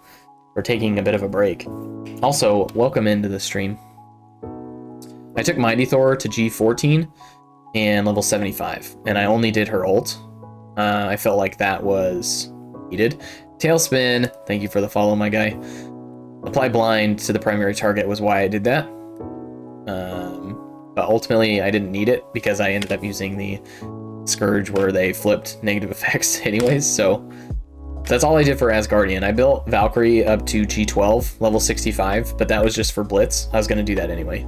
for taking a bit of a break. Also, welcome into the stream. I took Mighty Thor to G14 and level 75, and I only did her ult. I felt like that was needed. Tailspin, thank you for the follow, my guy. Apply blind to the primary target was why I did that. But ultimately, I didn't need it because I ended up using the Scourge where they flipped negative effects anyways, so that's all I did for Asgardian. I built Valkyrie up to G12, level 65, but that was just for Blitz. I was going to do that anyway.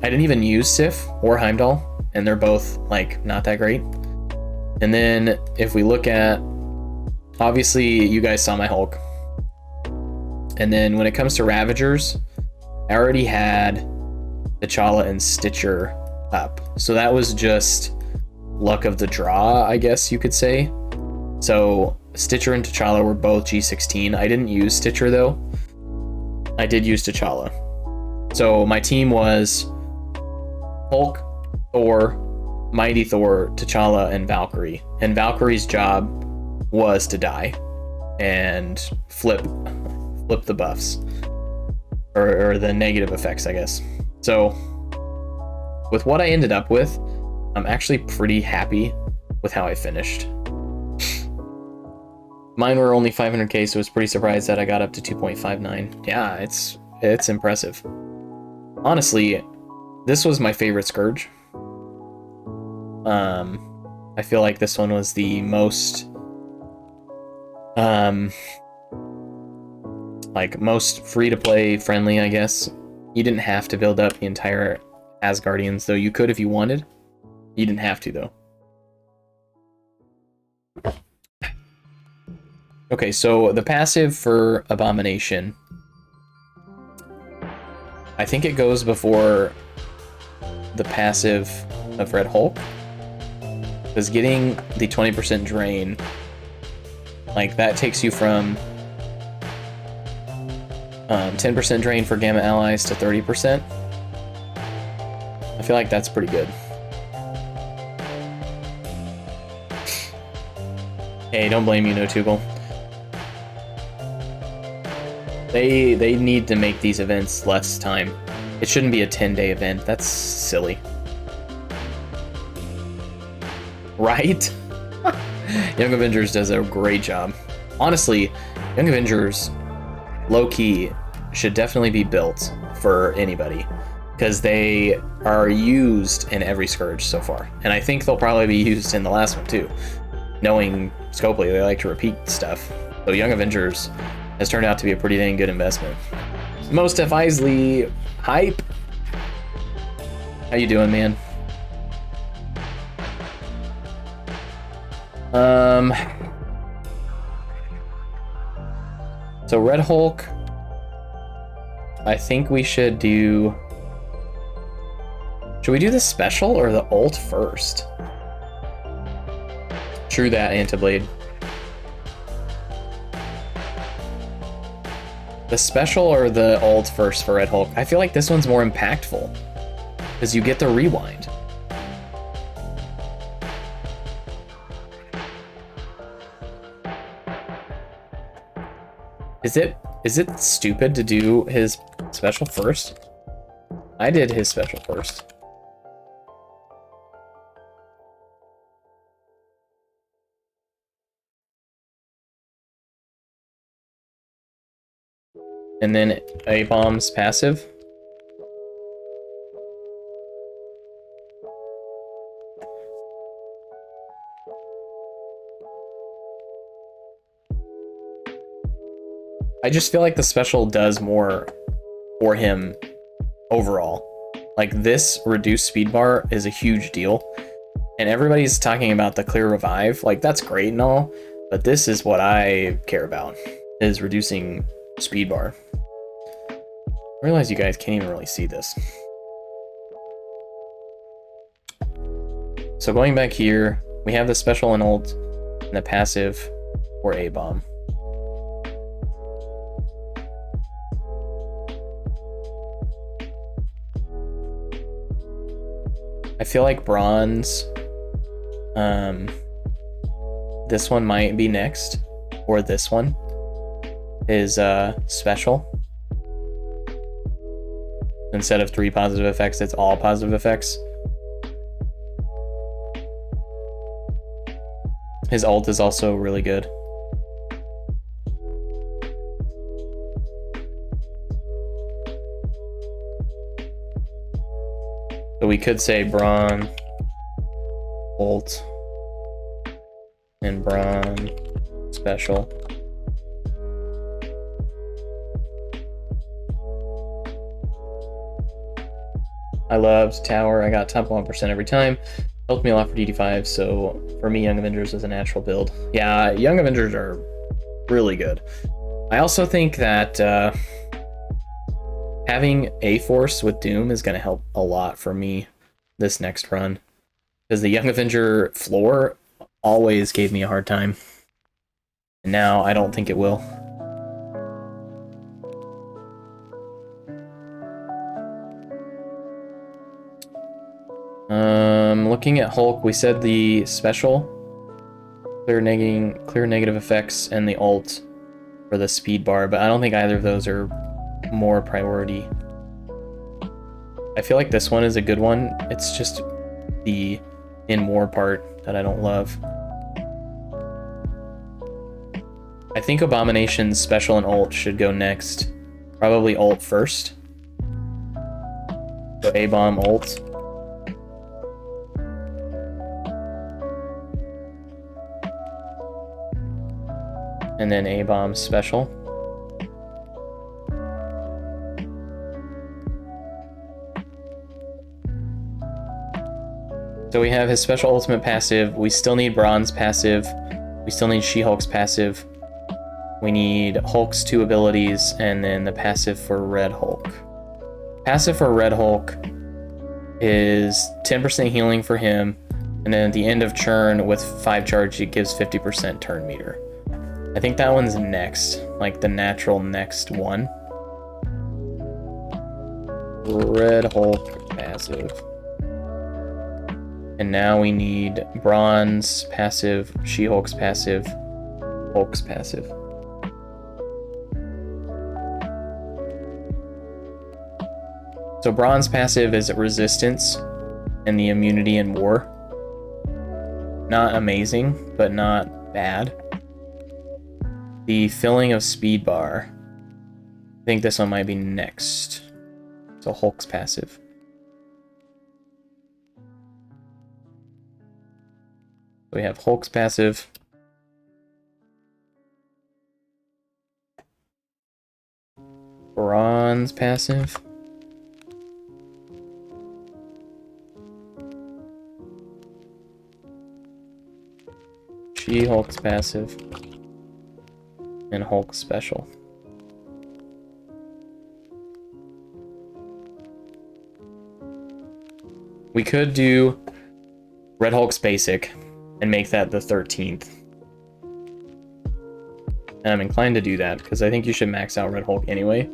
I didn't even use Sif or Heimdall, and they're both, like, not that great. And then, if we look at... Obviously, you guys saw my Hulk. And then, when it comes to Ravagers, I already had T'Challa and Stitcher up. So that was just luck of the draw, I guess you could say. So, Stitcher and T'Challa were both G16. I didn't use Stitcher, though. I did use T'Challa. So, my team was Hulk, Thor, Mighty Thor, T'Challa, and Valkyrie. And Valkyrie's job was to die and flip the buffs. Or the negative effects, I guess. So, with what I ended up with, I'm actually pretty happy with how I finished. Mine were only 500k, so I was pretty surprised that I got up to 2.59. Yeah, it's impressive. Honestly, this was my favorite Scourge. I feel like this one was the most like most free-to-play friendly, I guess. You didn't have to build up the entire Asgardians, though you could if you wanted. You didn't have to, though. Okay, so the passive for Abomination, I think it goes before the passive of Red Hulk, because getting the 20% drain, like, that takes you from 10% drain for Gamma Allies to 30%. I feel like that's pretty good. Hey, don't blame you, Notugal. They need to make these events less time. It shouldn't be a 10-day event. That's silly. Right? Young Avengers does a great job. Honestly, Young Avengers, low-key, should definitely be built for anybody, because they are used in every Scourge so far. And I think they'll probably be used in the last one, too. Knowing Scopely, they like to repeat stuff. So Young Avengers has turned out to be a pretty dang good investment. Most F. Isley, hype. How you doing, man? So Red Hulk, I think we should do... Should we do the special or the ult first? True that, Antiblade. The special or the ult first for Red Hulk? I feel like this one's more impactful, because you get the rewind. Is it stupid to do his special first? I did his special first. And then A-Bomb's passive. I just feel like the special does more for him overall. Like, this reduced speed bar is a huge deal. And everybody's talking about the clear revive. Like, that's great and all, but this is what I care about, is reducing speed bar. I realize you guys can't even really see this. So going back here, we have the special and ult, and the passive for A-Bomb. I feel like bronze, this one might be next, or this one is special. Instead of 3 positive effects, it's all positive effects. His ult is also really good. So we could say Brawn, ult, and Brawn, special. I loved Tower. I got top 1% every time. Helped me a lot for DD5, so for me, Young Avengers is a natural build. Yeah, Young Avengers are really good. I also think that having A-Force with Doom is going to help a lot for me this next run, because the Young Avenger floor always gave me a hard time, and now I don't think it will. Looking at Hulk, we said the special, clear negative effects, and the ult for the speed bar, but I don't think either of those are more priority. I feel like this one is a good one. It's just the in war part that I don't love. I think Abomination's special and ult should go next. Probably ult first. So A-bomb ult. And then A-bomb special. So we have his special ultimate passive. We still need Bronze passive. We still need She-Hulk's passive. We need Hulk's 2 abilities, and then the passive for Red Hulk. Passive for Red Hulk is 10% healing for him, and then at the end of turn with 5 charge, it gives 50% turn meter. I think that one's next, like the natural next one. Red Hulk passive. And now we need Bronze passive, She-Hulk's passive, Hulk's passive. So Bronze passive is resistance and the immunity in war. Not amazing, but not bad. The filling of speed bar. I think this one might be next. So Hulk's passive. We have Hulk's passive. Bronze passive. She-Hulk's passive. And Hulk special. We could do Red Hulk's basic and make that the 13th. And I'm inclined to do that because I think you should max out Red Hulk anyway.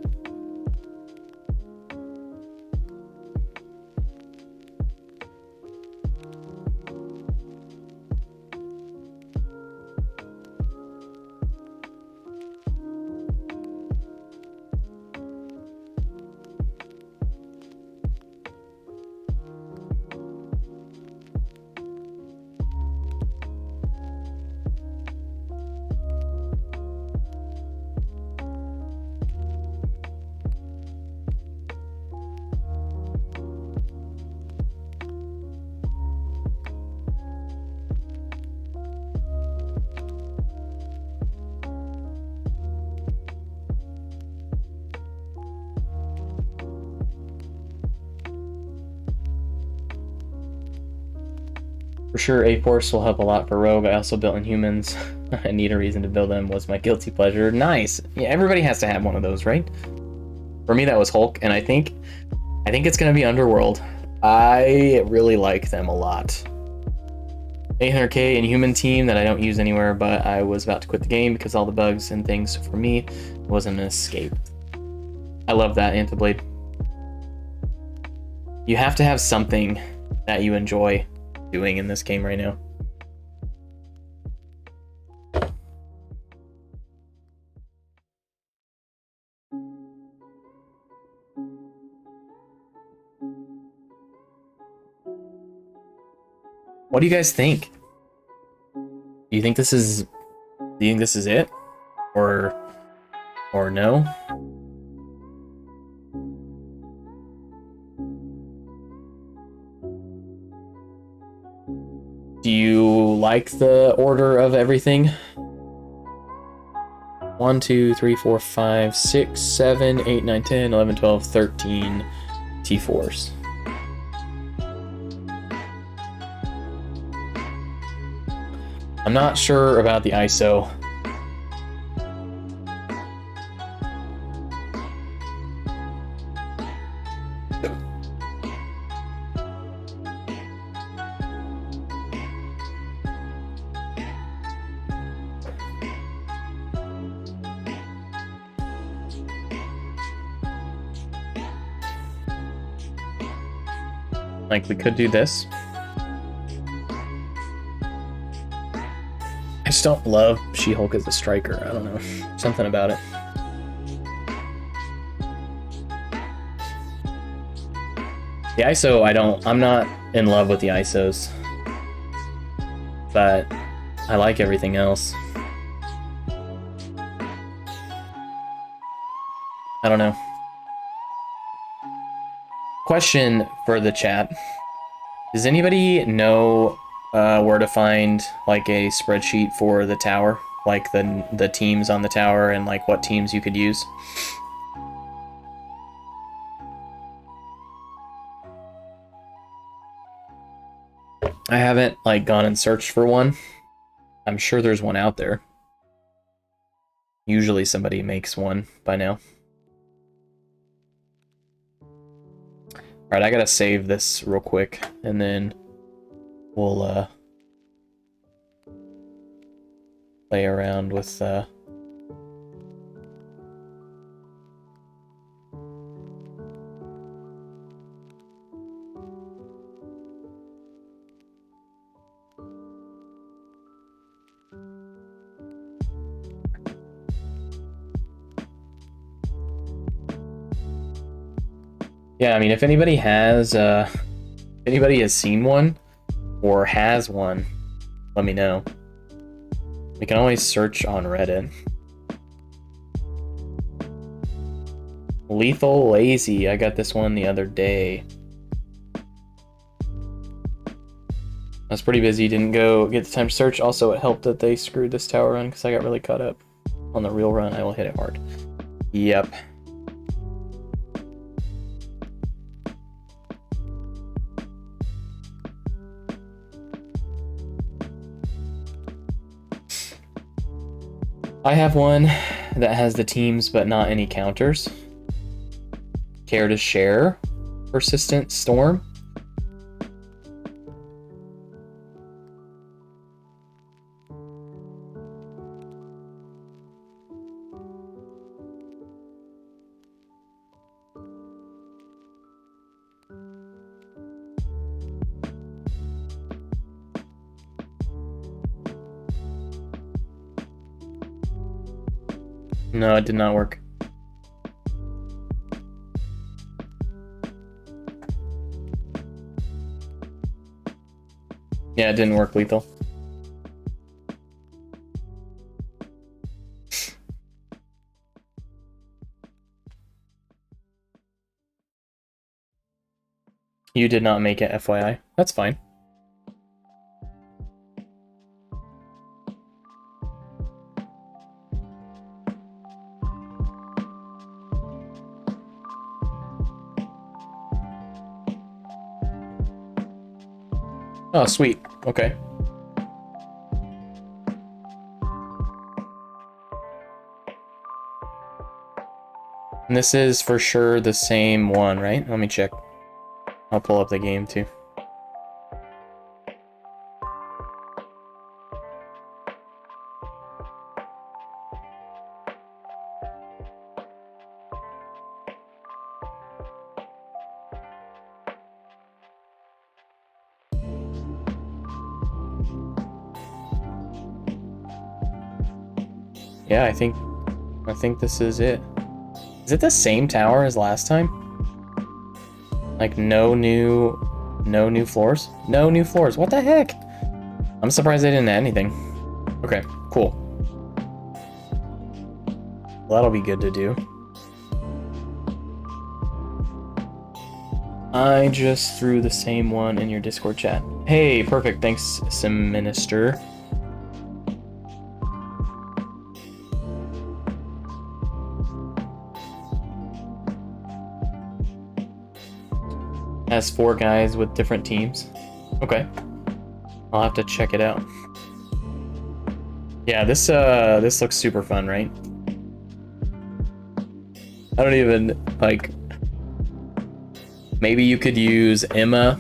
For sure, A-Force will help a lot for Rogue. I also built Inhumans. I need a reason to build them was my guilty pleasure. Nice. Yeah, everybody has to have one of those, right? For me, that was Hulk, and I think it's gonna be Underworld. I really like them a lot. 800k Inhuman team that I don't use anywhere, but I was about to quit the game because all the bugs and things for me wasn't an escape. I love that Antiblade. You have to have something that you enjoy doing in this game right now. What do you guys think? Do you think this is it? Or no? Do you like the order of everything? 1, 2, 3, 4, 5, 6, 7, 8, 9, 10, 11, 12, 13 T4s. I'm not sure about the ISO. Like, we could do this. I just don't love She-Hulk as a striker. I don't know. Something about it. The ISO, I'm not in love with the ISOs. but I like everything else. I don't know. Question for the chat. Does anybody know where to find like a spreadsheet for the tower? Like the teams on the tower and like what teams you could use? I haven't like gone and searched for one. I'm sure there's one out there. Usually somebody makes one by now. Alright, I gotta save this real quick, and then we'll play around with yeah, I mean, if anybody has seen one or has one, let me know. We can always search on Reddit. Lethal Lazy, I got this one the other day. I was pretty busy, didn't go get the time to search. Also, it helped that they screwed this tower run because I got really caught up. On the real run, I will hit it hard. Yep. I have one that has the teams but not any counters. Care to share? Persistent Storm? No, it did not work. Yeah, it didn't work, Lethal. You did not make it, FYI. That's fine. Oh, sweet. Okay. And this is for sure the same one, right? Let me check. I'll pull up the game too. Yeah, I think this is it. Is it the same tower as last time? Like no new floors? No new floors. What the heck? I'm surprised they didn't add anything. Okay, cool. Well, that'll be good to do. I just threw the same one in your Discord chat. Hey, perfect. Thanks, Sim Minister. Has 4 guys with different teams. Okay. I'll have to check it out. Yeah, this looks super fun, right? I don't even, like... Maybe you could use Emma,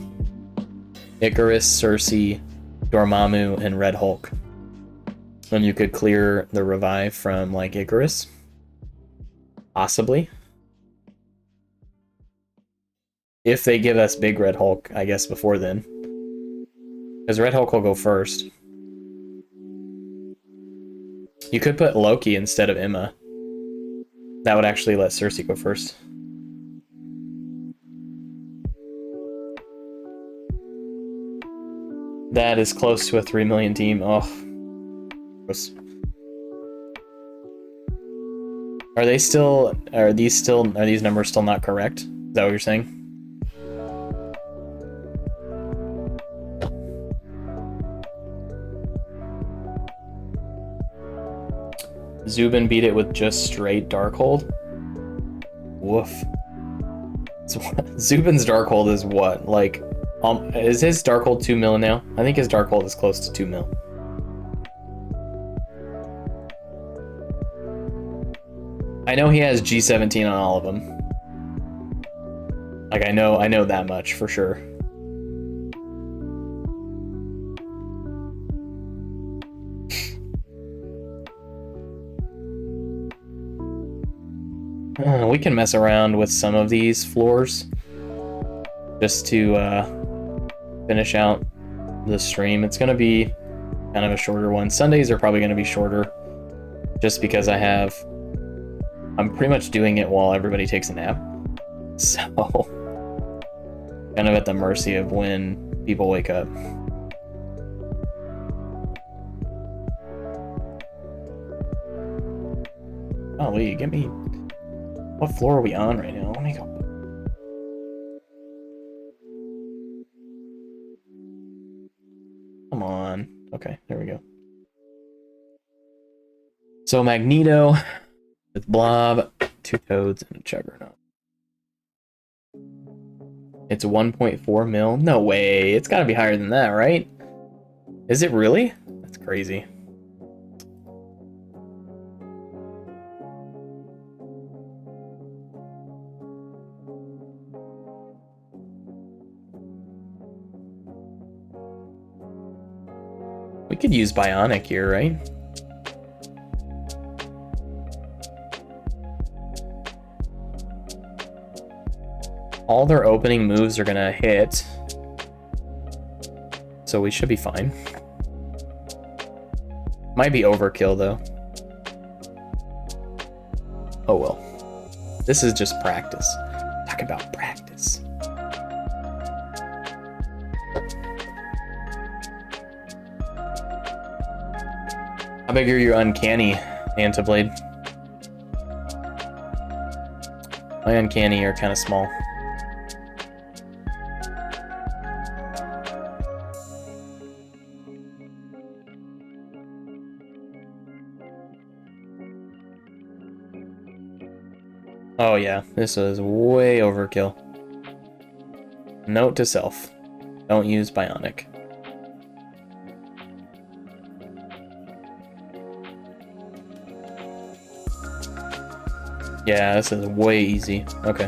Icarus, Cersei, Dormammu, and Red Hulk. And you could clear the revive from, like, Icarus. Possibly. If they give us big Red Hulk, I guess, before then. Because Red Hulk will go first. You could put Loki instead of Emma. That would actually let Cersei go first. that is close to a 3 million team. Oh, gross. Are these numbers still not correct? Is that what you're saying? Zubin beat it with just straight Darkhold? Woof. Zubin's Darkhold is what? Like, is his Darkhold 2 mil now? I think his Darkhold is close to 2 mil. I know he has G17 on all of them. Like, I know that much for sure. We can mess around with some of these floors just to finish out the stream. It's gonna be kind of a shorter one. Sundays are probably gonna be shorter just because I'm pretty much doing it while everybody takes a nap. So kind of at the mercy of when people wake up. Oh, Lee, get me. What floor are we on right now? Let me go. Come on. Okay, there we go. So Magneto with Blob, 2 Toads, and a Juggernaut. It's 1.4 mil? No way. It's gotta be higher than that, right? Is it really? That's crazy. We could use Bionic here, right? All their opening moves are gonna hit, so we should be fine. Might be overkill though. Oh well. This is just practice. Talk about practice. How big are your Uncanny, Antiblade? My Uncanny are kind of small. Oh yeah, this is way overkill. Note to self, don't use Bionic. Yeah, this is way easy. Okay.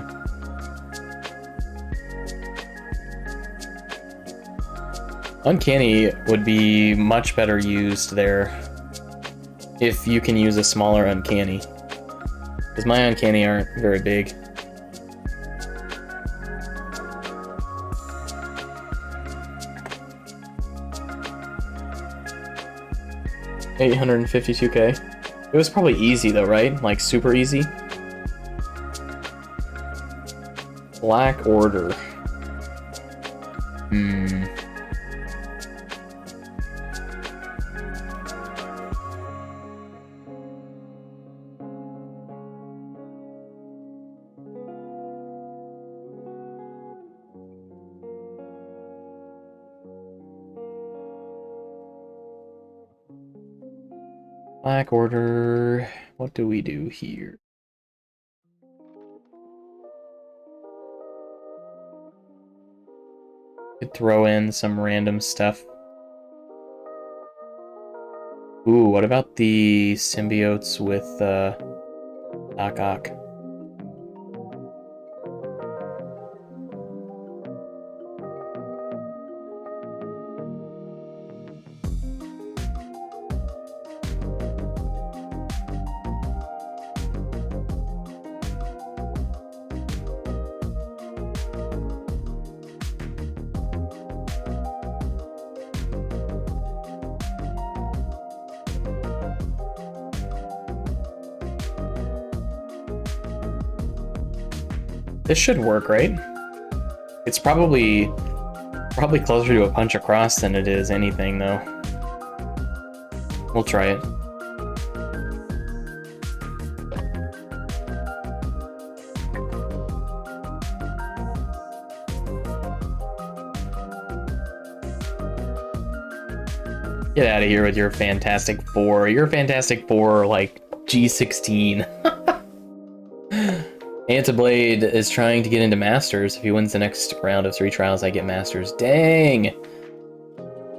Uncanny would be much better used there if you can use a smaller Uncanny. Because my Uncanny aren't very big. $852K. It was probably easy though, right? Like super easy. Black Order. Black Order. What do we do here? Could throw in some random stuff. Ooh, what about the symbiotes with Doc Ock? This should work, right? It's probably Probably closer to a punch across than it is anything, though. We'll try it. Get out of here with your Fantastic Four. Your Fantastic Four, like, G16. Antiblade is trying to get into Masters. If he wins the next round of 3 trials, I get Masters. Dang!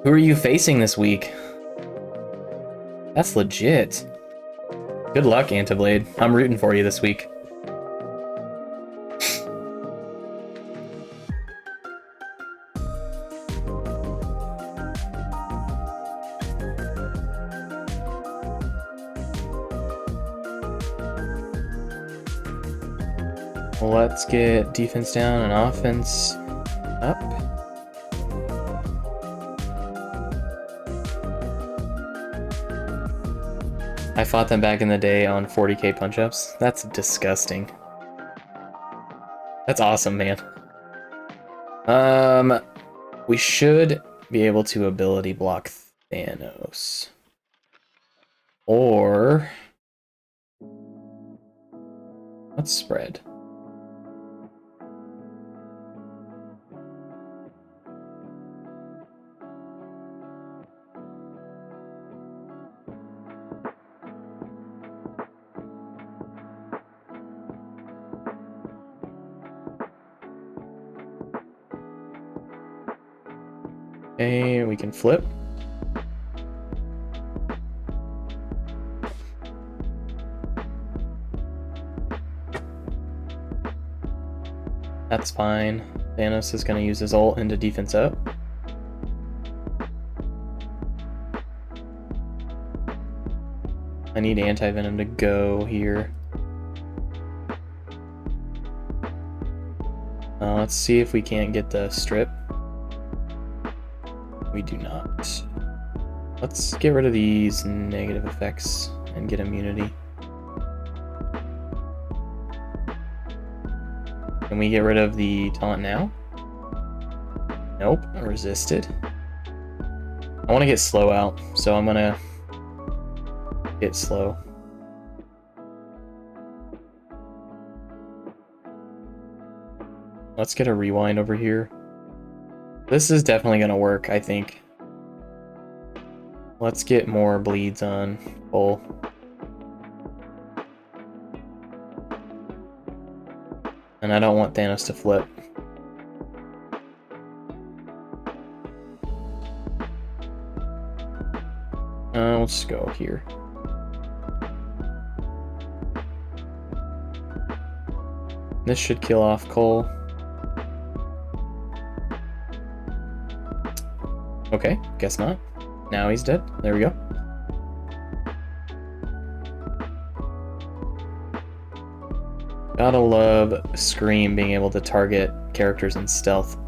Who are you facing this week? That's legit. Good luck, Antiblade. I'm rooting for you this week. Let's get defense down and offense up. I fought them back in the day on 40k punch-ups. That's disgusting. That's awesome, man. We should be able to ability block Thanos. Or let's spread. Okay, we can flip. That's fine. Thanos is going to use his ult into defense up. I need Anti-Venom to go here. Let's see if we can't get the strip. We do not. Let's get rid of these negative effects and get immunity. Can we get rid of the taunt now? Nope, resisted. I want to get slow out, so I'm gonna get slow. Let's get a rewind over here. This is definitely gonna work, I think. Let's get more bleeds on Bull. And I don't want Thanos to flip. Let's just go here. This should kill off Cole. Okay, guess not. Now he's dead. There we go. Gotta love Scream being able to target characters in stealth.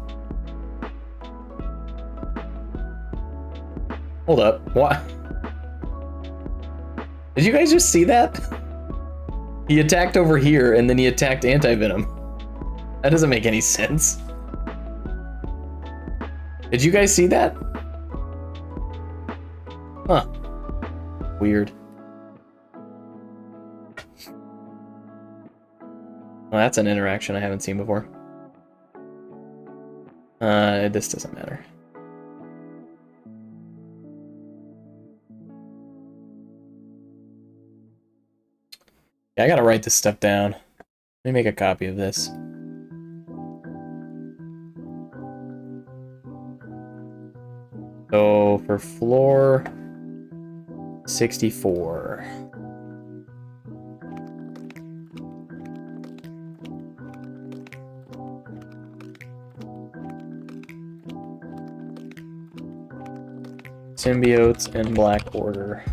Hold up, what? Did you guys just see that? He attacked over here and then he attacked Anti-Venom. That doesn't make any sense. Did you guys see that? Huh. Weird. Well, that's an interaction I haven't seen before. This doesn't matter. Yeah, I gotta write this stuff down. Let me make a copy of this. So for floor 64. Symbiotes and Black Order.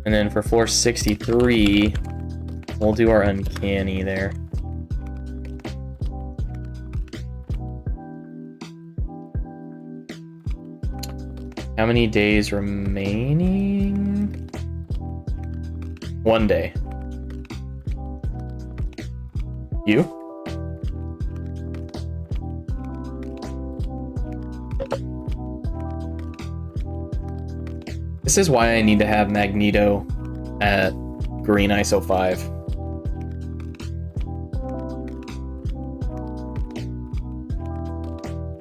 And then for floor 63, we'll do our Uncanny there. How many days remaining? 1 day. You? This is why I need to have Magneto at green ISO 5.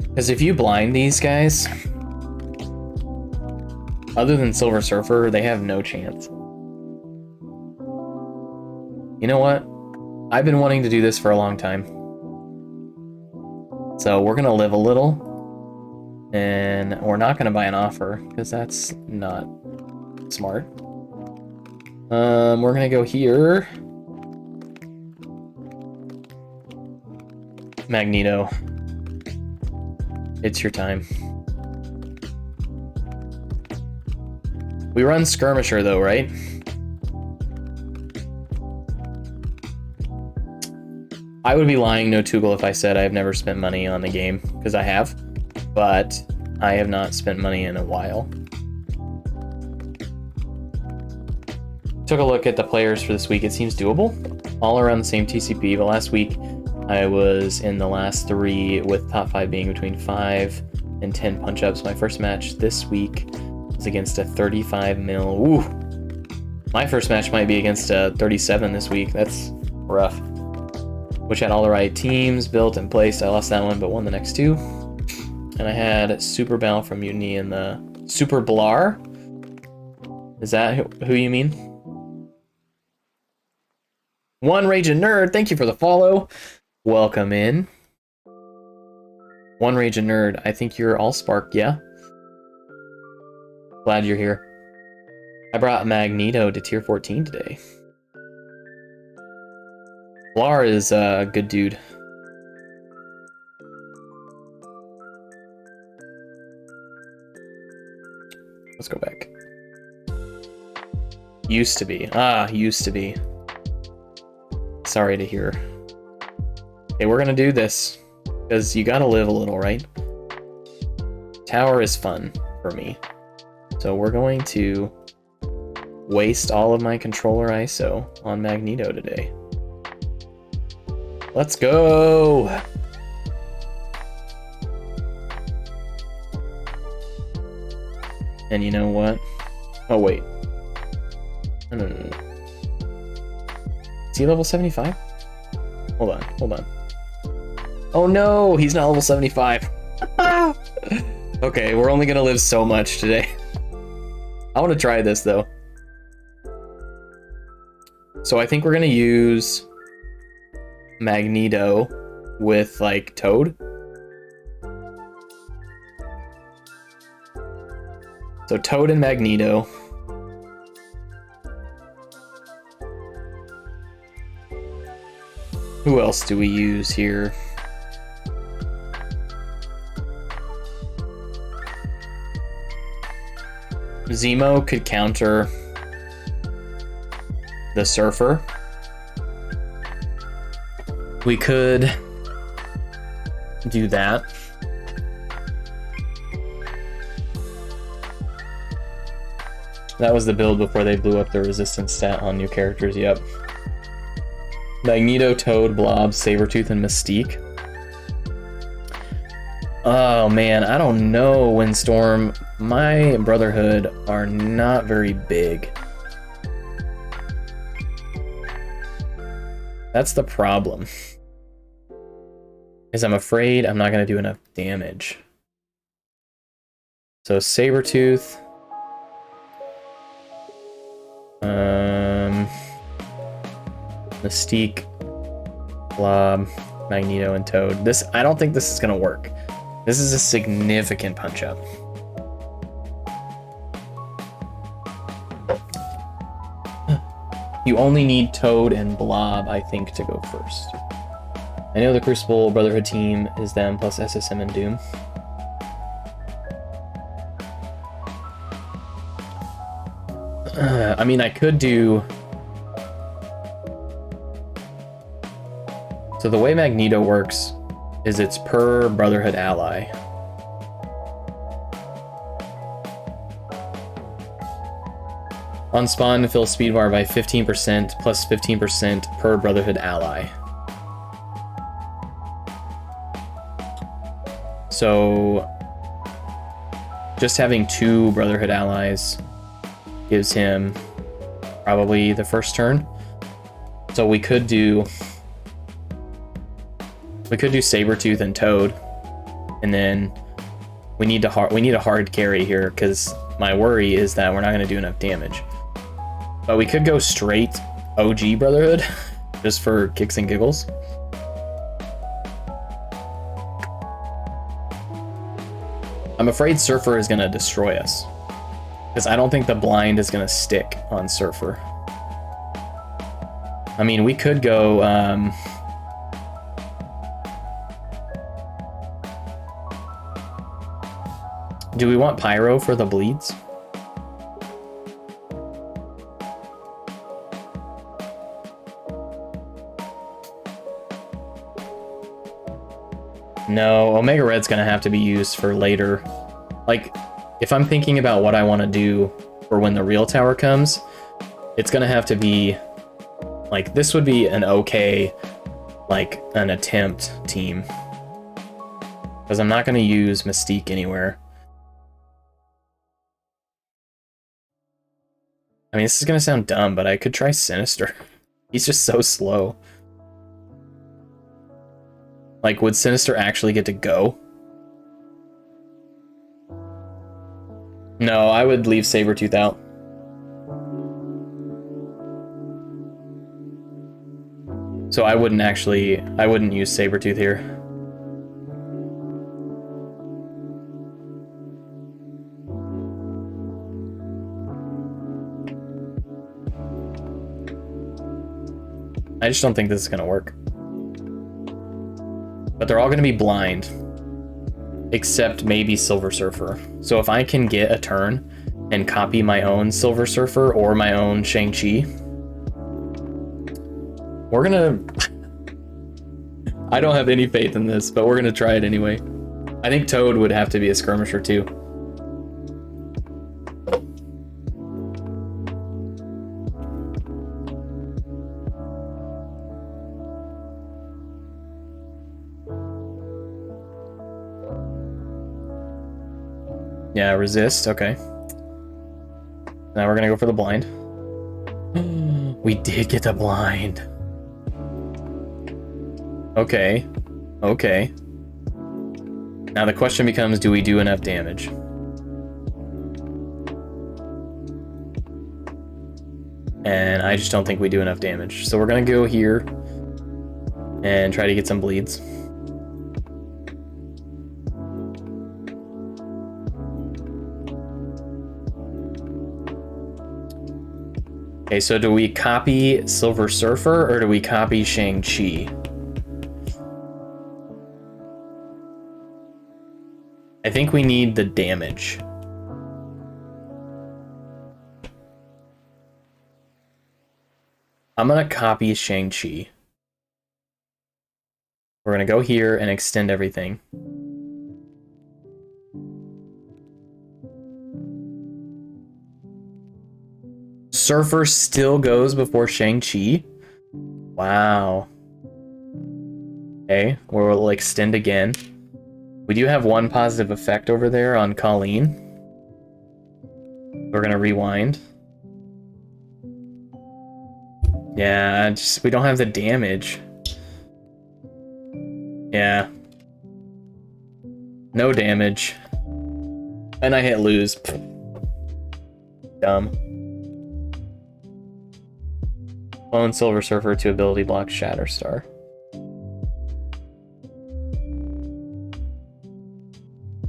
Because if you blind these guys, other than Silver Surfer, they have no chance. You know what? I've been wanting to do this for a long time. So we're gonna live a little, and we're not gonna buy an offer, because that's not smart. We're gonna go here. Magneto. It's your time. We run Skirmisher though, right? I would be lying, no Toogle, if I said I've never spent money on the game, because I have, but I have not spent money in a while. Took a look at the players for this week. It seems doable. All around the same TCP, but last week I was in the last 3 with top 5 being between 5 and 10 punch-ups. My first match this week was against a 35 mil. Ooh. My first match might be against a 37 this week. That's rough. Which had all the right teams built and placed. I lost that one, but won the next 2. And I had Super Bell from Mutiny in the Super Blar. Is that who you mean? One Raging Nerd, thank you for the follow. Welcome in. One Raging Nerd, I think you're Allspark, yeah? Glad you're here. I brought Magneto to tier 14 today. Blar is a good dude. Let's go back. Used to be. Used to be. Sorry to hear. Okay, we're gonna do this. Because you gotta live a little, right? Tower is fun for me. So we're going to waste all of my controller ISO on Magneto today. Let's go! And you know what? Oh, wait. No. Is he level 75? Hold on. Oh no, he's not level 75. Okay, we're only gonna live so much today. I want to try this though. So I think we're gonna use Magneto with like Toad. So Toad and Magneto. Who else do we use here? Zemo could counter the Surfer. We could do that. That was the build before they blew up the resistance stat on new characters, yep. Magneto, Toad, Blob, Sabretooth, and Mystique. Oh man, I don't know, Windstorm. My Brotherhood are not very big. That's the problem. Is I'm afraid I'm not going to do enough damage. So Sabretooth. Mystique, Blob, Magneto, and Toad. This, I don't think this is going to work. This is a significant punch-up. You only need Toad and Blob, I think, to go first. I know the Crucible Brotherhood team is them plus SSM and Doom. I mean, I could do... So the way Magneto works is it's per Brotherhood ally. On spawn, fill speed bar by 15% plus 15% per Brotherhood ally. So just having 2 Brotherhood allies gives him probably the first turn. So we could do Sabretooth and Toad, and then we need a hard carry here, because my worry is that we're not going to do enough damage. But we could go straight OG Brotherhood, just for kicks and giggles. I'm afraid Surfer is going to destroy us, because I don't think the blind is going to stick on Surfer. I mean, we could go... do we want Pyro for the bleeds? No, Omega Red's gonna have to be used for later. Like, if I'm thinking about what I want to do for when the real tower comes, it's gonna have to be... like, this would be an okay, like, an attempt team. Because I'm not gonna use Mystique anywhere. I mean, this is gonna sound dumb, but I could try Sinister. He's just so slow. Like, would Sinister actually get to go? No, I would leave Sabretooth out. So I wouldn't use Sabretooth here. I just don't think this is gonna work. But they're all gonna be blind, except maybe Silver Surfer. So if I can get a turn and copy my own Silver Surfer or my own Shang-Chi, we're gonna... I don't have any faith in this, but we're gonna try it anyway. I think Toad would have to be a skirmisher too. Yeah, resist, okay. Now we're gonna go for the blind. We did get the blind. Okay. Okay. Now the question becomes, do we do enough damage? And I just don't think we do enough damage. So we're gonna go here and try to get some bleeds. Okay, so do we copy Silver Surfer or do we copy Shang-Chi? I think we need the damage. I'm gonna copy Shang-Chi. We're gonna go here and extend everything. Surfer still goes before Shang-Chi? Wow. Okay, we'll extend again. We do have one positive effect over there on Colleen. We're gonna rewind. Yeah, just we don't have the damage. Yeah. No damage. And I hit lose. Dumb. Clone Silver Surfer to ability block Shatterstar.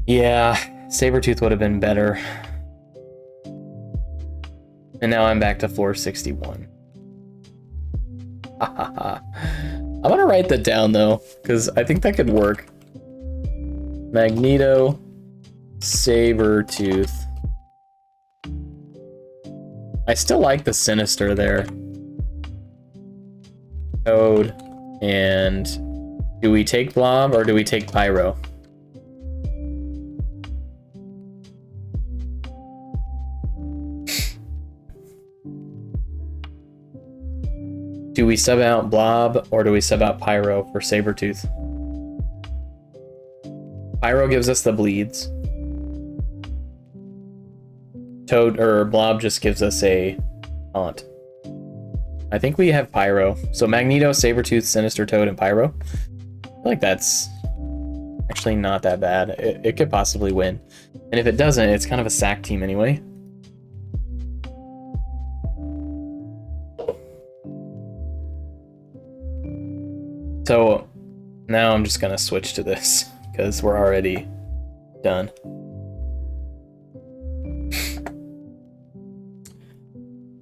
Yeah, Sabretooth would have been better. And now I'm back to floor 61. I'm gonna write that down though, because I think that could work. Magneto, Sabretooth. I still like the Sinister there. Toad, and do we take Blob or do we take Pyro? Do we sub out Blob or do we sub out Pyro for Sabretooth? Pyro gives us the bleeds. Toad or Blob just gives us a taunt. I think we have Pyro. So Magneto, Sabretooth, Sinister Toad, and Pyro. I feel like that's actually not that bad. It could possibly win. And if it doesn't, it's kind of a sack team anyway. So now I'm just gonna switch to this because we're already done.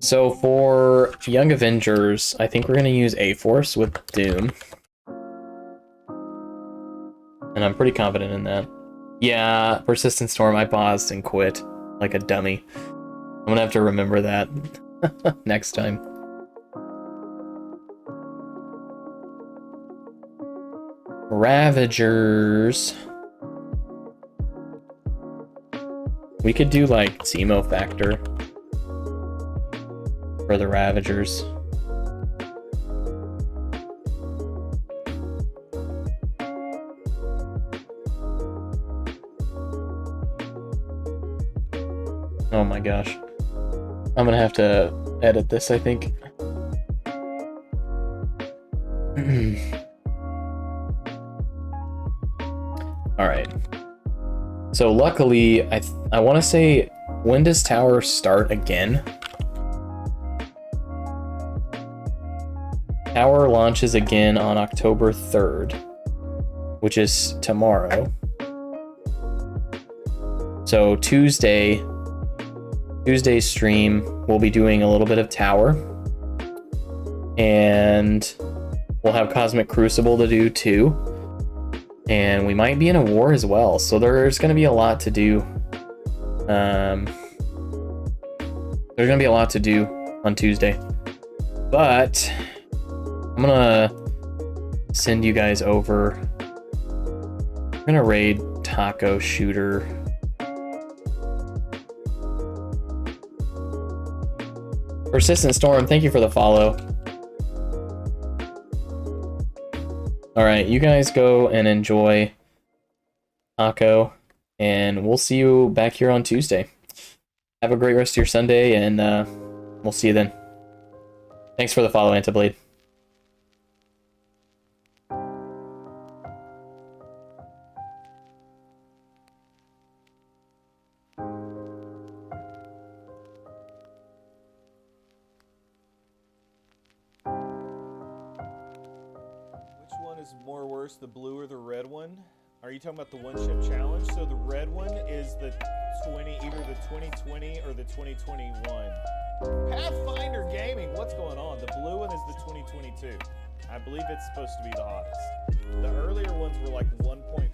So for Young Avengers, I think we're gonna use A-Force with Doom. And I'm pretty confident in that. Yeah, Persistent Storm, I paused and quit like a dummy. I'm gonna have to remember that next time. Ravagers. We could do like Zemo Factor for the Ravagers. Oh my gosh. I'm gonna have to edit this, I think. Alright. So luckily, I want to say, when does Tower start again? Tower launches again on October 3rd, which is tomorrow. So Tuesday's stream, we'll be doing a little bit of Tower. And we'll have Cosmic Crucible to do too. And we might be in a war as well, so there's going to be a lot to do. There's going to be a lot to do on Tuesday. But I'm going to send you guys over. I'm going to raid Taco Shooter. Persistent Storm, thank you for the follow. Alright, you guys go and enjoy Taco, and we'll see you back here on Tuesday. Have a great rest of your Sunday, and we'll see you then. Thanks for the follow, Antiblade. More worse, the blue or the red one? Are you talking about the one ship challenge? So the red one is the either the 2020 or the 2021. Pathfinder Gaming, what's going on? The blue one is the 2022. I believe it's supposed to be the hottest. The earlier ones were like 1.5